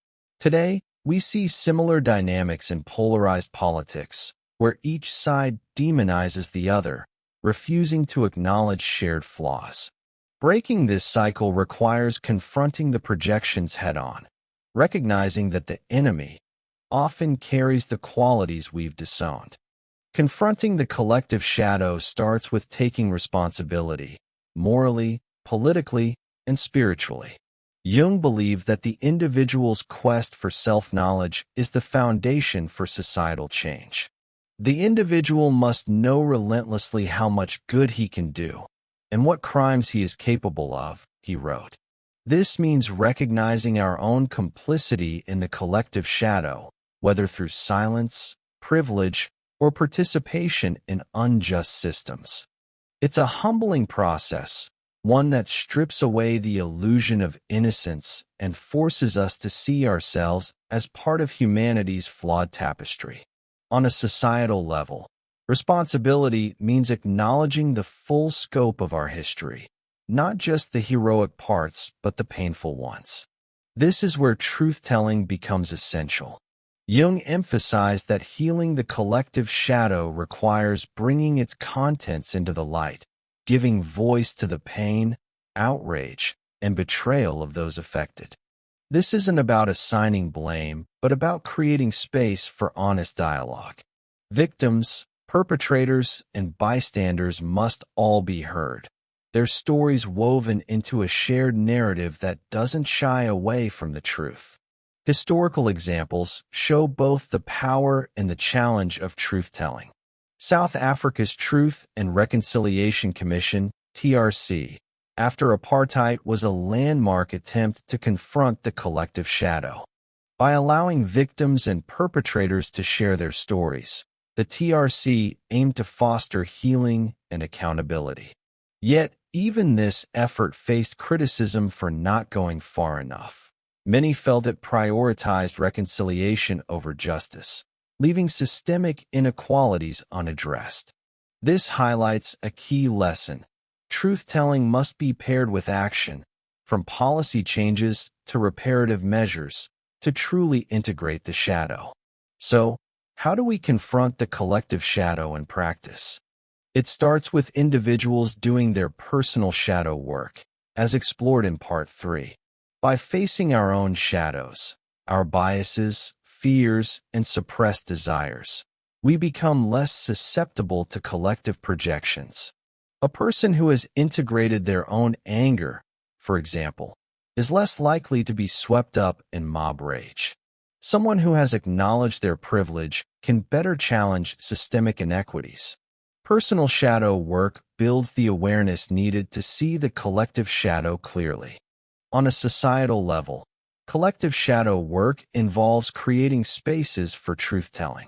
Today, we see similar dynamics in polarized politics, where each side demonizes the other, refusing to acknowledge shared flaws. Breaking this cycle requires confronting the projections head-on, recognizing that the enemy often carries the qualities we've disowned. Confronting the collective shadow starts with taking responsibility, morally, politically, and spiritually. Jung believed that the individual's quest for self-knowledge is the foundation for societal change. The individual must know relentlessly how much good he can do and what crimes he is capable of, he wrote. This means recognizing our own complicity in the collective shadow, whether through silence, privilege, or participation in unjust systems. It's a humbling process, one that strips away the illusion of innocence and forces us to see ourselves as part of humanity's flawed tapestry. On a societal level, responsibility means acknowledging the full scope of our history, not just the heroic parts, but the painful ones. This is where truth-telling becomes essential. Jung emphasized that healing the collective shadow requires bringing its contents into the light, giving voice to the pain, outrage, and betrayal of those affected. This isn't about assigning blame, but about creating space for honest dialogue. Victims, perpetrators, and bystanders must all be heard, their stories woven into a shared narrative that doesn't shy away from the truth. Historical examples show both the power and the challenge of truth-telling. South Africa's Truth and Reconciliation Commission, TRC, after apartheid was a landmark attempt to confront the collective shadow. By allowing victims and perpetrators to share their stories, the TRC aimed to foster healing and accountability. Yet, even this effort faced criticism for not going far enough. Many felt it prioritized reconciliation over justice, leaving systemic inequalities unaddressed. This highlights a key lesson. Truth-telling must be paired with action, from policy changes to reparative measures, to truly integrate the shadow. So, how do we confront the collective shadow in practice? It starts with individuals doing their personal shadow work, as explored in Part 3. By facing our own shadows, our biases, fears, and suppressed desires, we become less susceptible to collective projections. A person who has integrated their own anger, for example, is less likely to be swept up in mob rage. Someone who has acknowledged their privilege can better challenge systemic inequities. Personal shadow work builds the awareness needed to see the collective shadow clearly. On a societal level, collective shadow work involves creating spaces for truth-telling.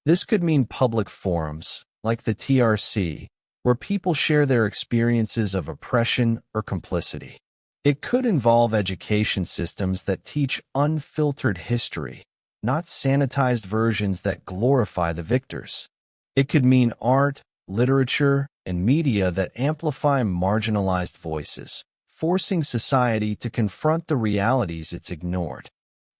This could mean public forums, like the TRC, where people share their experiences of oppression or complicity. It could involve education systems that teach unfiltered history, not sanitized versions that glorify the victors. It could mean art, literature, and media that amplify marginalized voices, forcing society to confront the realities it's ignored.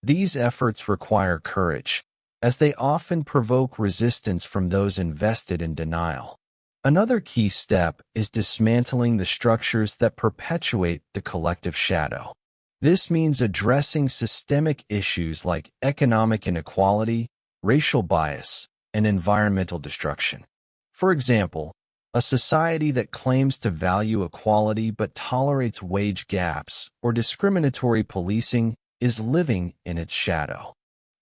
These efforts require courage, as they often provoke resistance from those invested in denial. Another key step is dismantling the structures that perpetuate the collective shadow. This means addressing systemic issues like economic inequality, racial bias, and environmental destruction. For example, a society that claims to value equality but tolerates wage gaps or discriminatory policing is living in its shadow.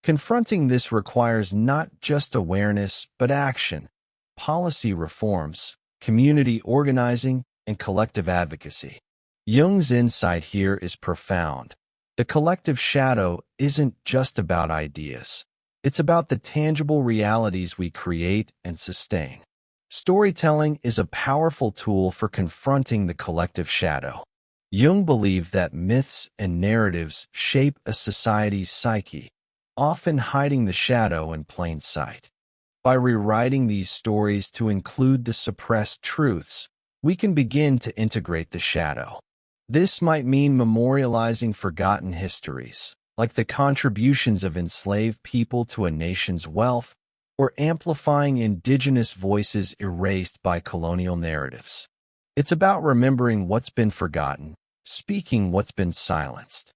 Confronting this requires not just awareness but action, policy reforms, community organizing, and collective advocacy. Jung's insight here is profound. The collective shadow isn't just about ideas. It's about the tangible realities we create and sustain. Storytelling is a powerful tool for confronting the collective shadow. Jung believed that myths and narratives shape a society's psyche, often hiding the shadow in plain sight. By rewriting these stories to include the suppressed truths, we can begin to integrate the shadow. This might mean memorializing forgotten histories, like the contributions of enslaved people to a nation's wealth, or amplifying indigenous voices erased by colonial narratives. It's about remembering what's been forgotten, speaking what's been silenced.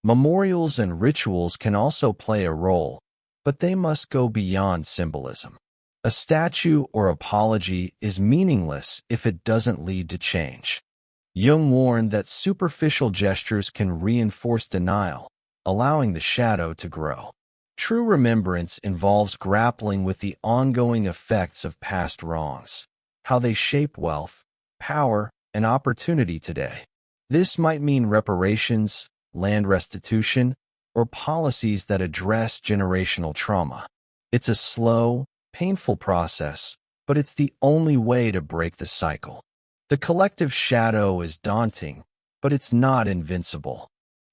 Memorials and rituals can also play a role, but they must go beyond symbolism. A statue or apology is meaningless if it doesn't lead to change. Jung warned that superficial gestures can reinforce denial, allowing the shadow to grow. True remembrance involves grappling with the ongoing effects of past wrongs, how they shape wealth, power, and opportunity today. This might mean reparations, land restitution, or policies that address generational trauma. It's a slow, painful process, but it's the only way to break the cycle. The collective shadow is daunting, but it's not invincible.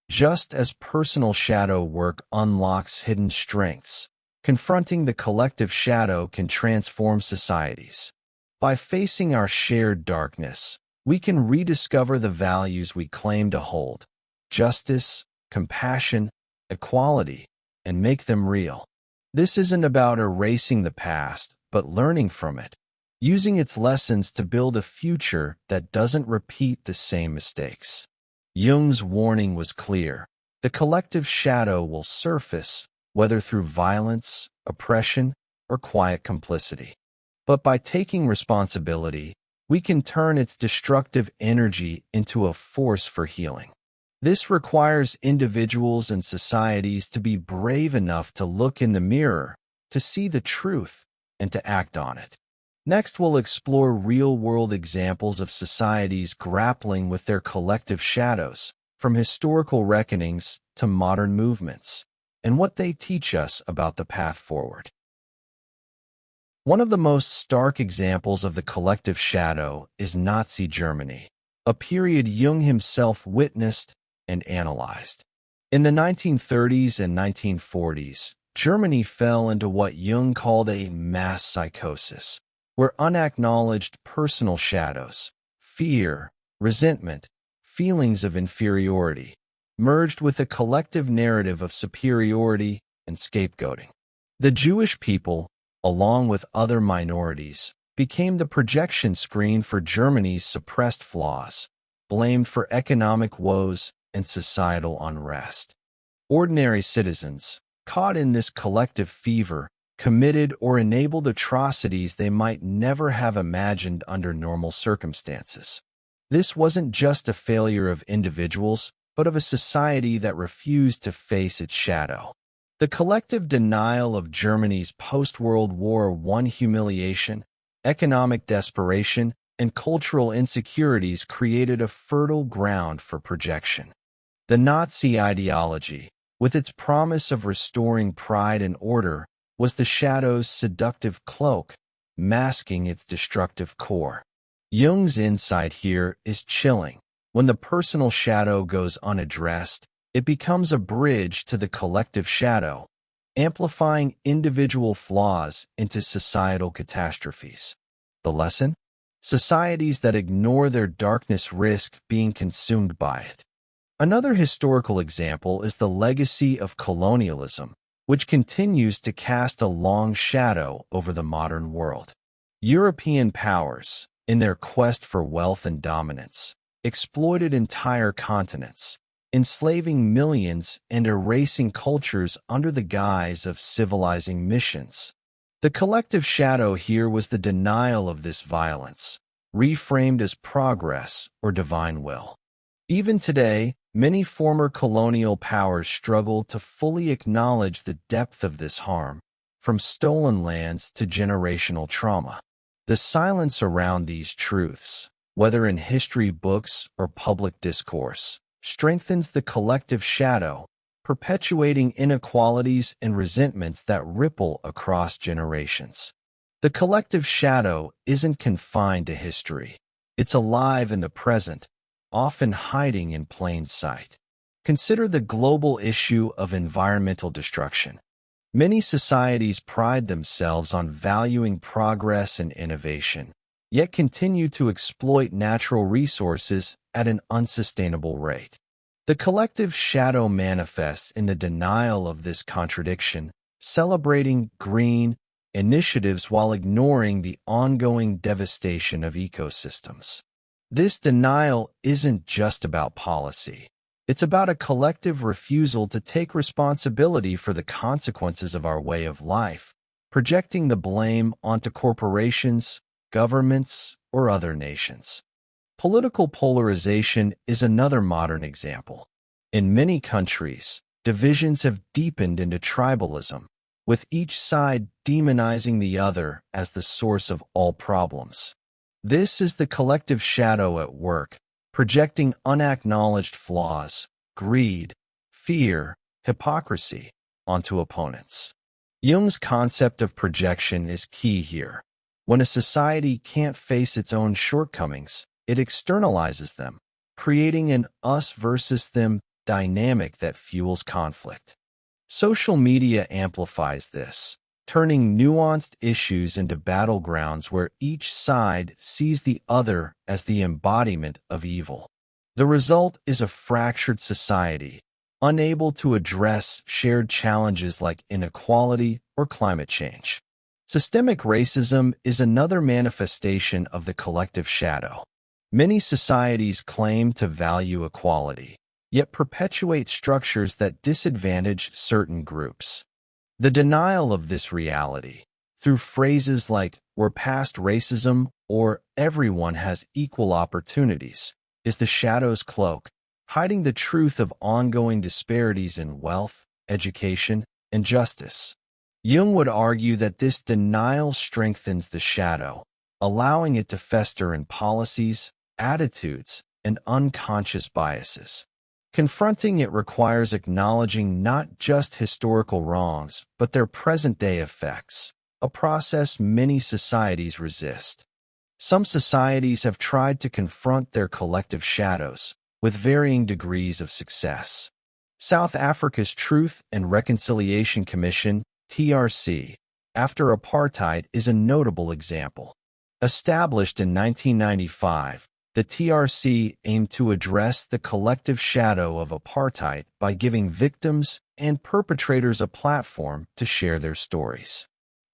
Just as personal shadow work unlocks hidden strengths, confronting the collective shadow can transform societies. By facing our shared darkness, we can rediscover the values we claim to hold: justice, compassion, equality, and make them real. This isn't about erasing the past, but learning from it, using its lessons to build a future that doesn't repeat the same mistakes. Jung's warning was clear. The collective shadow will surface, whether through violence, oppression, or quiet complicity. But by taking responsibility, we can turn its destructive energy into a force for healing. This requires individuals and societies to be brave enough to look in the mirror, to see the truth, and to act on it. Next, we'll explore real-world examples of societies grappling with their collective shadows, from historical reckonings to modern movements, and what they teach us about the path forward. One of the most stark examples of the collective shadow is Nazi Germany, a period Jung himself witnessed and analyzed. In the 1930s and 1940s, Germany fell into what Jung called a mass psychosis, where unacknowledged personal shadows, fear, resentment, feelings of inferiority, merged with a collective narrative of superiority and scapegoating. The Jewish people, along with other minorities, became the projection screen for Germany's suppressed flaws, blamed for economic woes and societal unrest. Ordinary citizens, caught in this collective fever, committed or enabled atrocities they might never have imagined under normal circumstances. This wasn't just a failure of individuals, but of a society that refused to face its shadow. The collective denial of Germany's post-World War I humiliation, economic desperation, and cultural insecurities created a fertile ground for projection. The Nazi ideology, with its promise of restoring pride and order, was the shadow's seductive cloak, masking its destructive core. Jung's insight here is chilling. When the personal shadow goes unaddressed, it becomes a bridge to the collective shadow, amplifying individual flaws into societal catastrophes. The lesson? Societies that ignore their darkness risk being consumed by it. Another historical example is the legacy of colonialism, which continues to cast a long shadow over the modern world. European powers, in their quest for wealth and dominance, exploited entire continents, enslaving millions and erasing cultures under the guise of civilizing missions. The collective shadow here was the denial of this violence, reframed as progress or divine will. Even today, many former colonial powers struggle to fully acknowledge the depth of this harm, from stolen lands to generational trauma. The silence around these truths, whether in history books or public discourse, strengthens the collective shadow, perpetuating inequalities and resentments that ripple across generations. The collective shadow isn't confined to history. It's alive in the present, often hiding in plain sight. Consider the global issue of environmental destruction. Many societies pride themselves on valuing progress and innovation, yet continue to exploit natural resources at an unsustainable rate. The collective shadow manifests in the denial of this contradiction, celebrating green initiatives while ignoring the ongoing devastation of ecosystems. This denial isn't just about policy. It's about a collective refusal to take responsibility for the consequences of our way of life, projecting the blame onto corporations, governments, or other nations. Political polarization is another modern example. In many countries, divisions have deepened into tribalism, with each side demonizing the other as the source of all problems. This is the collective shadow at work, projecting unacknowledged flaws, greed, fear, hypocrisy onto opponents. Jung's concept of projection is key here. When a society can't face its own shortcomings, it externalizes them, creating an us versus them dynamic that fuels conflict. Social media amplifies this, turning nuanced issues into battlegrounds where each side sees the other as the embodiment of evil. The result is a fractured society, unable to address shared challenges like inequality, or climate change. Systemic racism is another manifestation of the collective shadow. Many societies claim to value equality, yet perpetuate structures that disadvantage certain groups. The denial of this reality, through phrases like "we're past racism" or "everyone has equal opportunities," is the shadow's cloak, hiding the truth of ongoing disparities in wealth, education, and justice. Jung would argue that this denial strengthens the shadow, allowing it to fester in policies, attitudes, and unconscious biases. Confronting it requires acknowledging not just historical wrongs, but their present-day effects, a process many societies resist. Some societies have tried to confront their collective shadows, with varying degrees of success. South Africa's Truth and Reconciliation Commission, TRC, after apartheid is a notable example. Established in 1995, the TRC aimed to address the collective shadow of apartheid by giving victims and perpetrators a platform to share their stories.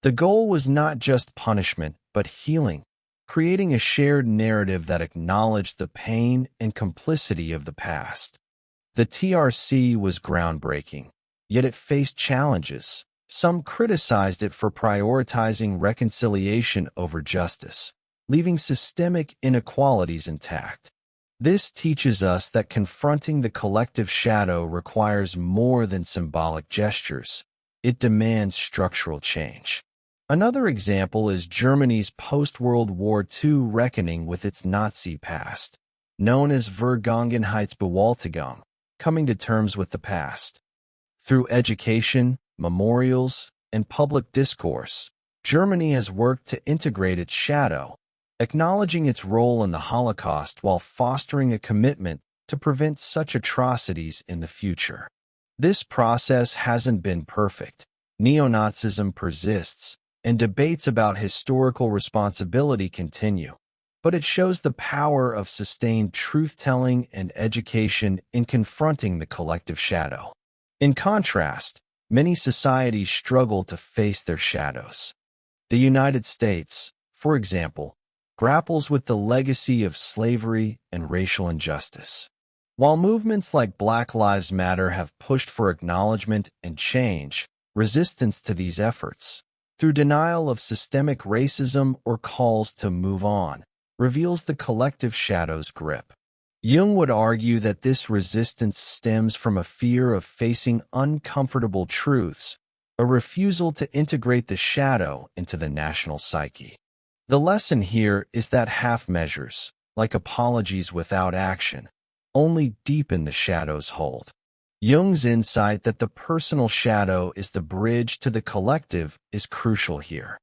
The goal was not just punishment, but healing, creating a shared narrative that acknowledged the pain and complicity of the past. The TRC was groundbreaking, yet it faced challenges. Some criticized it for prioritizing reconciliation over justice, leaving systemic inequalities intact. This teaches us that confronting the collective shadow requires more than symbolic gestures. It demands structural change. Another example is Germany's post-World War II reckoning with its Nazi past, known as Vergangenheitsbewältigung, coming to terms with the past. Through education, memorials, and public discourse, Germany has worked to integrate its shadow, acknowledging its role in the Holocaust while fostering a commitment to prevent such atrocities in the future. This process hasn't been perfect. Neo-Nazism persists, and debates about historical responsibility continue. But it shows the power of sustained truth-telling and education in confronting the collective shadow. In contrast, many societies struggle to face their shadows. The United States, for example, grapples with the legacy of slavery and racial injustice. While movements like Black Lives Matter have pushed for acknowledgement and change, resistance to these efforts, through denial of systemic racism or calls to move on, reveals the collective shadow's grip. Jung would argue that this resistance stems from a fear of facing uncomfortable truths, a refusal to integrate the shadow into the national psyche. The lesson here is that half measures, like apologies without action, only deepen the shadow's hold. Jung's insight that the personal shadow is the bridge to the collective is crucial here.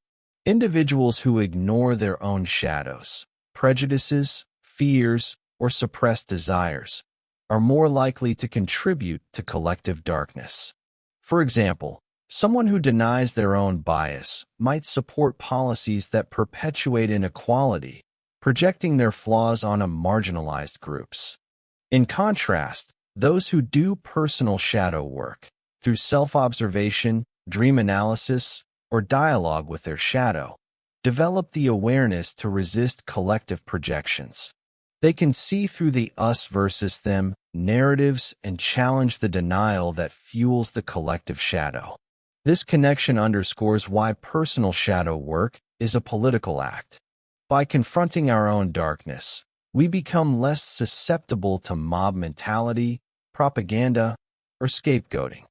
Individuals who ignore their own shadows, prejudices, fears, or suppressed desires are more likely to contribute to collective darkness. For example, someone who denies their own bias might support policies that perpetuate inequality, projecting their flaws onto marginalized groups. In contrast, those who do personal shadow work, through self-observation, dream analysis, or dialogue with their shadow, develop the awareness to resist collective projections. They can see through the us versus them narratives and challenge the denial that fuels the collective shadow. This connection underscores why personal shadow work is a political act. By confronting our own darkness, we become less susceptible to mob mentality, propaganda, or scapegoating.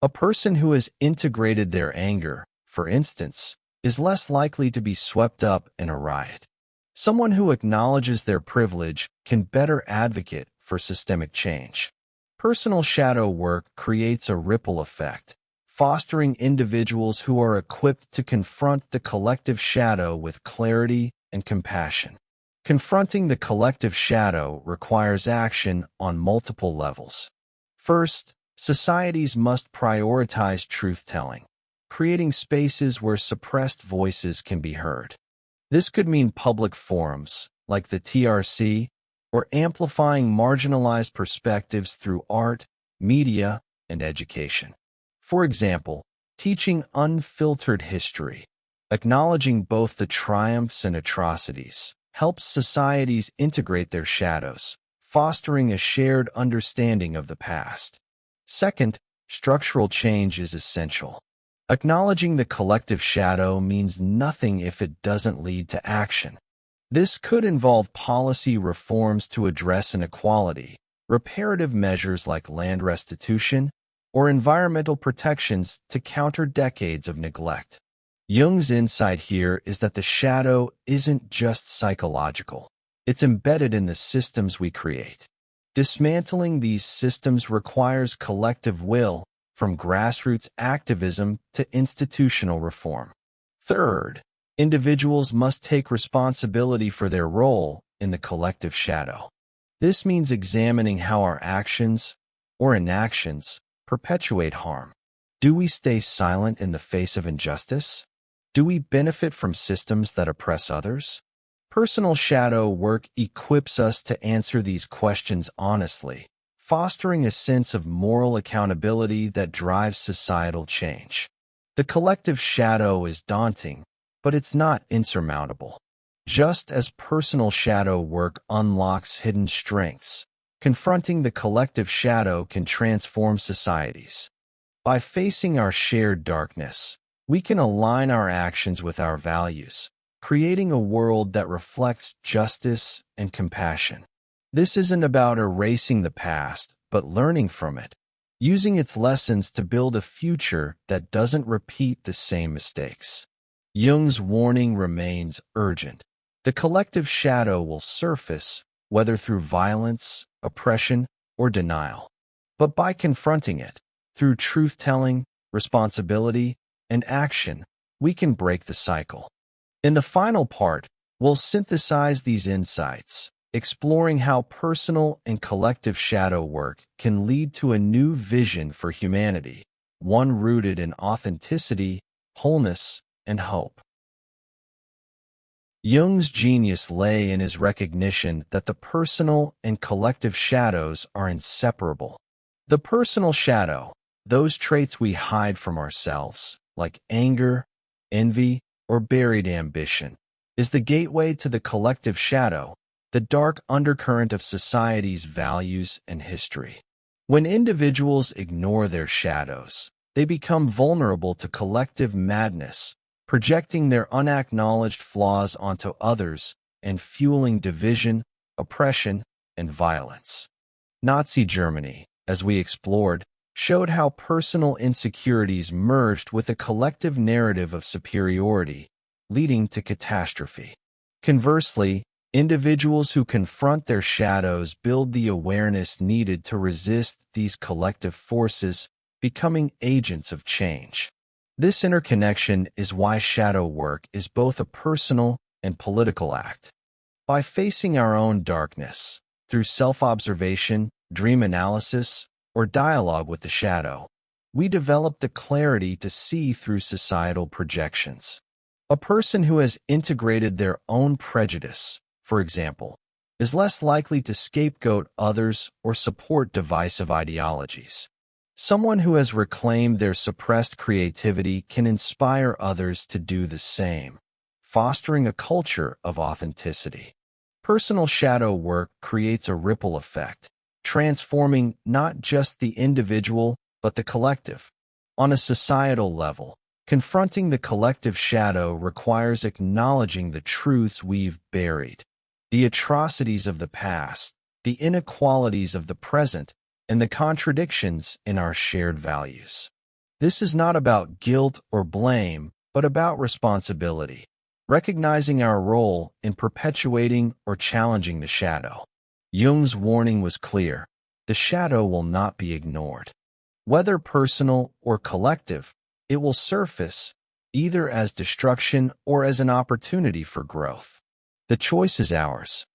A person who has integrated their anger, for instance, is less likely to be swept up in a riot. Someone who acknowledges their privilege can better advocate for systemic change. Personal shadow work creates a ripple effect, fostering individuals who are equipped to confront the collective shadow with clarity and compassion. Confronting the collective shadow requires action on multiple levels. First, societies must prioritize truth-telling, creating spaces where suppressed voices can be heard. This could mean public forums, like the TRC, or amplifying marginalized perspectives through art, media, and education. For example, teaching unfiltered history. Acknowledging both the triumphs and atrocities helps societies integrate their shadows, fostering a shared understanding of the past. Second, structural change is essential. Acknowledging the collective shadow means nothing if it doesn't lead to action. This could involve policy reforms to address inequality, reparative measures like land restitution, or environmental protections to counter decades of neglect. Jung's insight here is that the shadow isn't just psychological. It's embedded in the systems we create. Dismantling these systems requires collective will, from grassroots activism to institutional reform. Third, individuals must take responsibility for their role in the collective shadow. This means examining how our actions or inactions perpetuate harm. Do we stay silent in the face of injustice? Do we benefit from systems that oppress others? Personal shadow work equips us to answer these questions honestly, fostering a sense of moral accountability that drives societal change. The collective shadow is daunting, but it's not insurmountable. Just as personal shadow work unlocks hidden strengths, confronting the collective shadow can transform societies. By facing our shared darkness, we can align our actions with our values, creating a world that reflects justice and compassion. This isn't about erasing the past, but learning from it, using its lessons to build a future that doesn't repeat the same mistakes. Jung's warning remains urgent. The collective shadow will surface, whether through violence, oppression, or denial. But by confronting it, through truth-telling, responsibility, and action, we can break the cycle. In the final part, we'll synthesize these insights, exploring how personal and collective shadow work can lead to a new vision for humanity, one rooted in authenticity, wholeness, and hope. Jung's genius lay in his recognition that the personal and collective shadows are inseparable. The personal shadow, those traits we hide from ourselves, like anger, envy, or buried ambition, is the gateway to the collective shadow, the dark undercurrent of society's values and history. When individuals ignore their shadows, they become vulnerable to collective madness, projecting their unacknowledged flaws onto others and fueling division, oppression, and violence. Nazi Germany, as we explored, showed how personal insecurities merged with a collective narrative of superiority, leading to catastrophe. Conversely, individuals who confront their shadows build the awareness needed to resist these collective forces, becoming agents of change. This interconnection is why shadow work is both a personal and political act. By facing our own darkness, through self-observation, dream analysis, or dialogue with the shadow, we develop the clarity to see through societal projections. A person who has integrated their own prejudice, for example, is less likely to scapegoat others or support divisive ideologies. Someone who has reclaimed their suppressed creativity can inspire others to do the same, fostering a culture of authenticity. Personal shadow work creates a ripple effect, transforming not just the individual, but the collective. On a societal level, confronting the collective shadow requires acknowledging the truths we've buried, the atrocities of the past, the inequalities of the present, and the contradictions in our shared values. This is not about guilt or blame, but about responsibility, recognizing our role in perpetuating or challenging the shadow. Jung's warning was clear: the shadow will not be ignored. Whether personal or collective, it will surface, either as destruction or as an opportunity for growth. The choice is ours.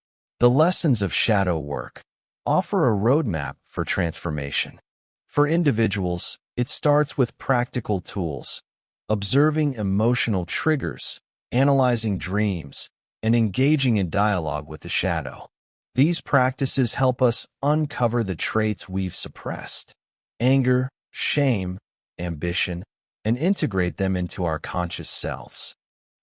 The lessons of shadow work offer a roadmap for transformation. For individuals, it starts with practical tools, observing emotional triggers, analyzing dreams, and engaging in dialogue with the shadow. These practices help us uncover the traits we've suppressed: anger, shame, ambition, and integrate them into our conscious selves.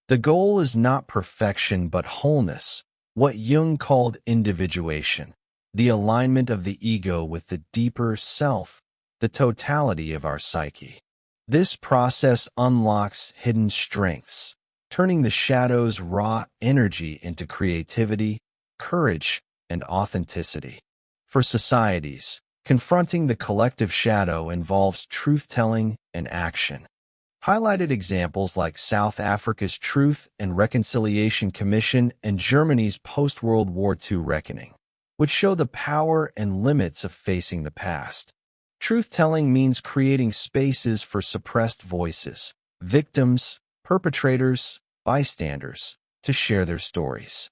The goal is not perfection but wholeness, what Jung called individuation, the alignment of the ego with the deeper self, the totality of our psyche. This process unlocks hidden strengths, turning the shadow's raw energy into creativity, courage, and authenticity. For societies, confronting the collective shadow involves truth-telling and action. Highlighted examples like South Africa's Truth and Reconciliation Commission and Germany's post-World War II reckoning, which show the power and limits of facing the past. Truth-telling means creating spaces for suppressed voices, victims, perpetrators, bystanders, to share their stories.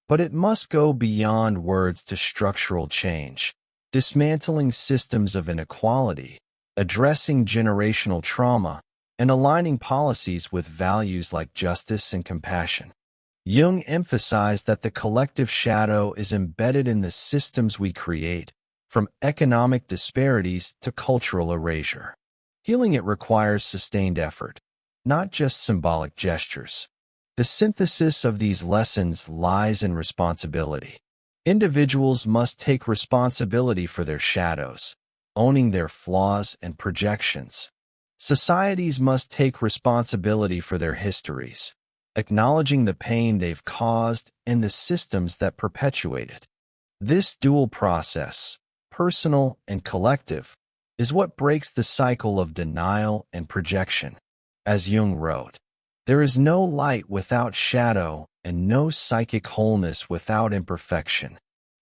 But it must go beyond words to structural change, dismantling systems of inequality, addressing generational trauma, and aligning policies with values like justice and compassion. Jung emphasized that the collective shadow is embedded in the systems we create, from economic disparities to cultural erasure. Healing it requires sustained effort, not just symbolic gestures. The synthesis of these lessons lies in responsibility. Individuals must take responsibility for their shadows, owning their flaws and projections. Societies must take responsibility for their histories, acknowledging the pain they've caused and the systems that perpetuate it. This dual process, personal and collective, is what breaks the cycle of denial and projection. As Jung wrote, "There is no light without shadow and no psychic wholeness without imperfection."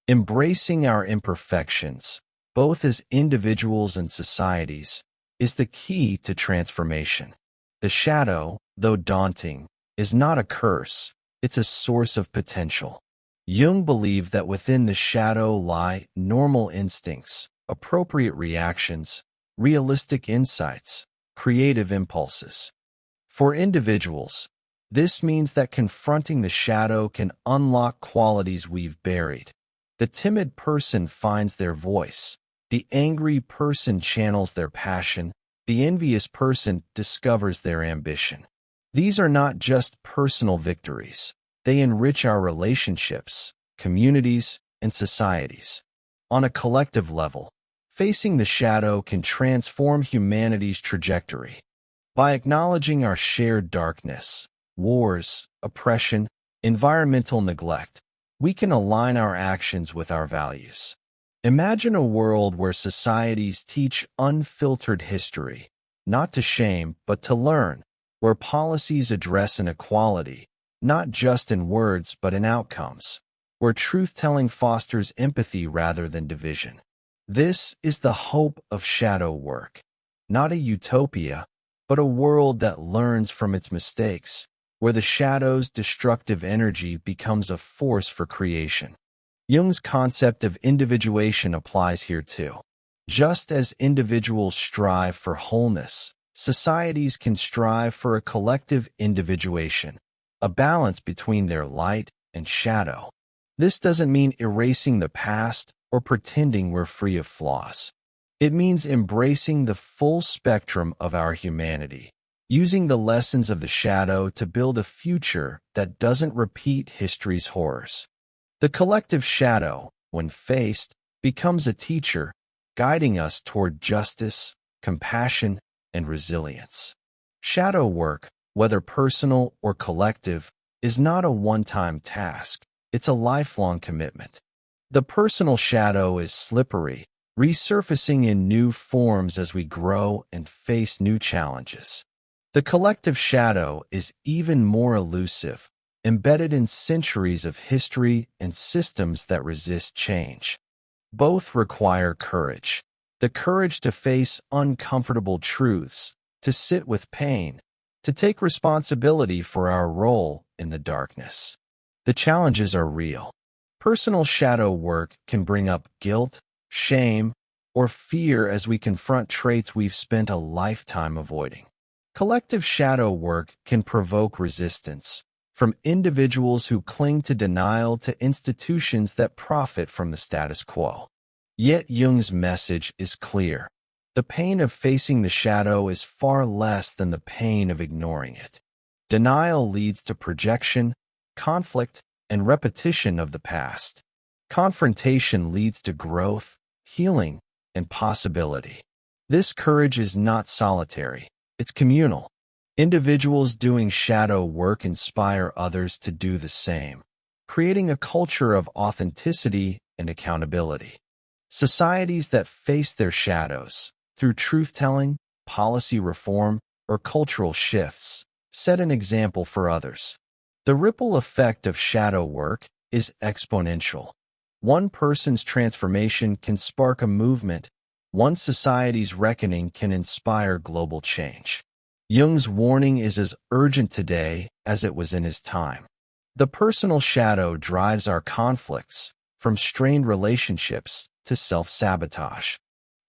Embracing our imperfections, both as individuals and societies, is the key to transformation. The shadow, though daunting, is not a curse, it's a source of potential. Jung believed that within the shadow lie normal instincts, appropriate reactions, realistic insights, creative impulses. For individuals, this means that confronting the shadow can unlock qualities we've buried. The timid person finds their voice. The angry person channels their passion. The envious person discovers their ambition. These are not just personal victories. They enrich our relationships, communities, and societies. On a collective level, facing the shadow can transform humanity's trajectory. By acknowledging our shared darkness, wars, oppression, environmental neglect, we can align our actions with our values. Imagine a world where societies teach unfiltered history, not to shame, but to learn, where policies address inequality, not just in words, but in outcomes, where truth-telling fosters empathy rather than division. This is the hope of shadow work, not a utopia, but a world that learns from its mistakes, where the shadow's destructive energy becomes a force for creation. Jung's concept of individuation applies here too. Just as individuals strive for wholeness, societies can strive for a collective individuation, a balance between their light and shadow. This doesn't mean erasing the past or pretending we're free of flaws. It means embracing the full spectrum of our humanity, using the lessons of the shadow to build a future that doesn't repeat history's horrors. The collective shadow, when faced, becomes a teacher, guiding us toward justice, compassion, and resilience. Shadow work, whether personal or collective, is not a one-time task. It's a lifelong commitment. The personal shadow is slippery, resurfacing in new forms as we grow and face new challenges. The collective shadow is even more elusive, embedded in centuries of history and systems that resist change. Both require courage. The courage to face uncomfortable truths, to sit with pain, to take responsibility for our role in the darkness. The challenges are real. Personal shadow work can bring up guilt, shame, or fear as we confront traits we've spent a lifetime avoiding. Collective shadow work can provoke resistance, from individuals who cling to denial to institutions that profit from the status quo. Yet Jung's message is clear. The pain of facing the shadow is far less than the pain of ignoring it. Denial leads to projection, conflict, and repetition of the past. Confrontation leads to growth, healing, and possibility. This courage is not solitary, it's communal. Individuals doing shadow work inspire others to do the same, creating a culture of authenticity and accountability. Societies that face their shadows, through truth-telling, policy reform, or cultural shifts, set an example for others. The ripple effect of shadow work is exponential. One person's transformation can spark a movement. One society's reckoning can inspire global change. Jung's warning is as urgent today as it was in his time. The personal shadow drives our conflicts, from strained relationships to self-sabotage.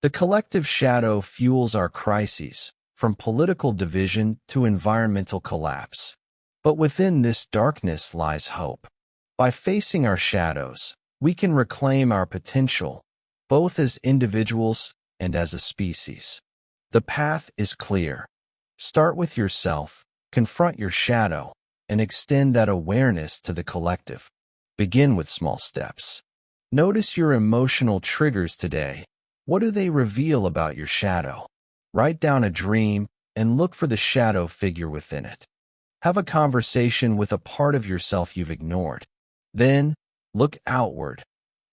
The collective shadow fuels our crises, from political division to environmental collapse. But within this darkness lies hope. By facing our shadows, we can reclaim our potential, both as individuals and as a species. The path is clear. Start with yourself, confront your shadow, and extend that awareness to the collective. Begin with small steps. Notice your emotional triggers today. What do they reveal about your shadow? Write down a dream and look for the shadow figure within it. Have a conversation with a part of yourself you've ignored. Then, look outward.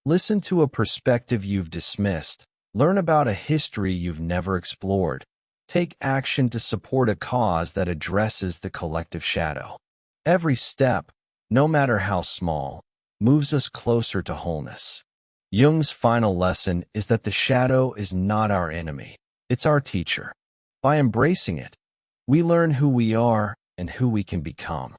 Listen to a perspective you've dismissed. Learn about a history you've never explored. Take action to support a cause that addresses the collective shadow. Every step, no matter how small, moves us closer to wholeness. Jung's final lesson is that the shadow is not our enemy, it's our teacher. By embracing it, we learn who we are and who we can become.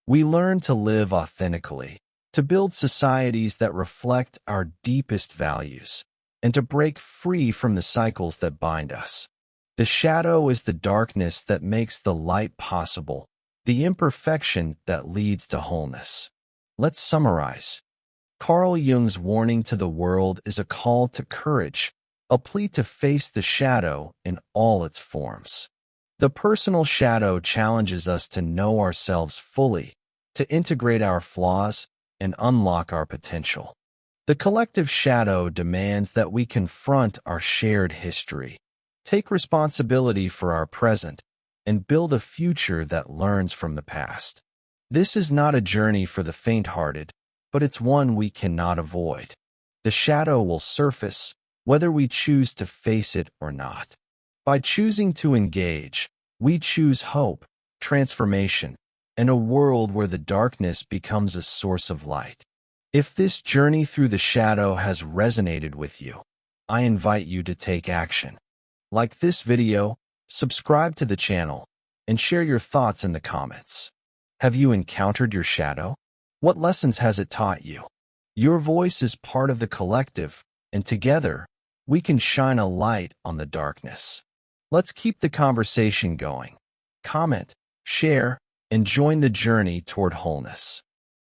We learn to live authentically, to build societies that reflect our deepest values, and to break free from the cycles that bind us. The shadow is the darkness that makes the light possible, the imperfection that leads to wholeness. Let's summarize. Carl Jung's warning to the world is a call to courage, a plea to face the shadow in all its forms. The personal shadow challenges us to know ourselves fully, to integrate our flaws, and unlock our potential. The collective shadow demands that we confront our shared history, take responsibility for our present, and build a future that learns from the past. This is not a journey for the faint-hearted, but it's one we cannot avoid. The shadow will surface, whether we choose to face it or not. By choosing to engage, we choose hope, transformation, and a world where the darkness becomes a source of light. If this journey through the shadow has resonated with you, I invite you to take action. Like this video, subscribe to the channel, and share your thoughts in the comments. Have you encountered your shadow? What lessons has it taught you? Your voice is part of the collective, and together, we can shine a light on the darkness. Let's keep the conversation going. Comment, share, and join the journey toward wholeness.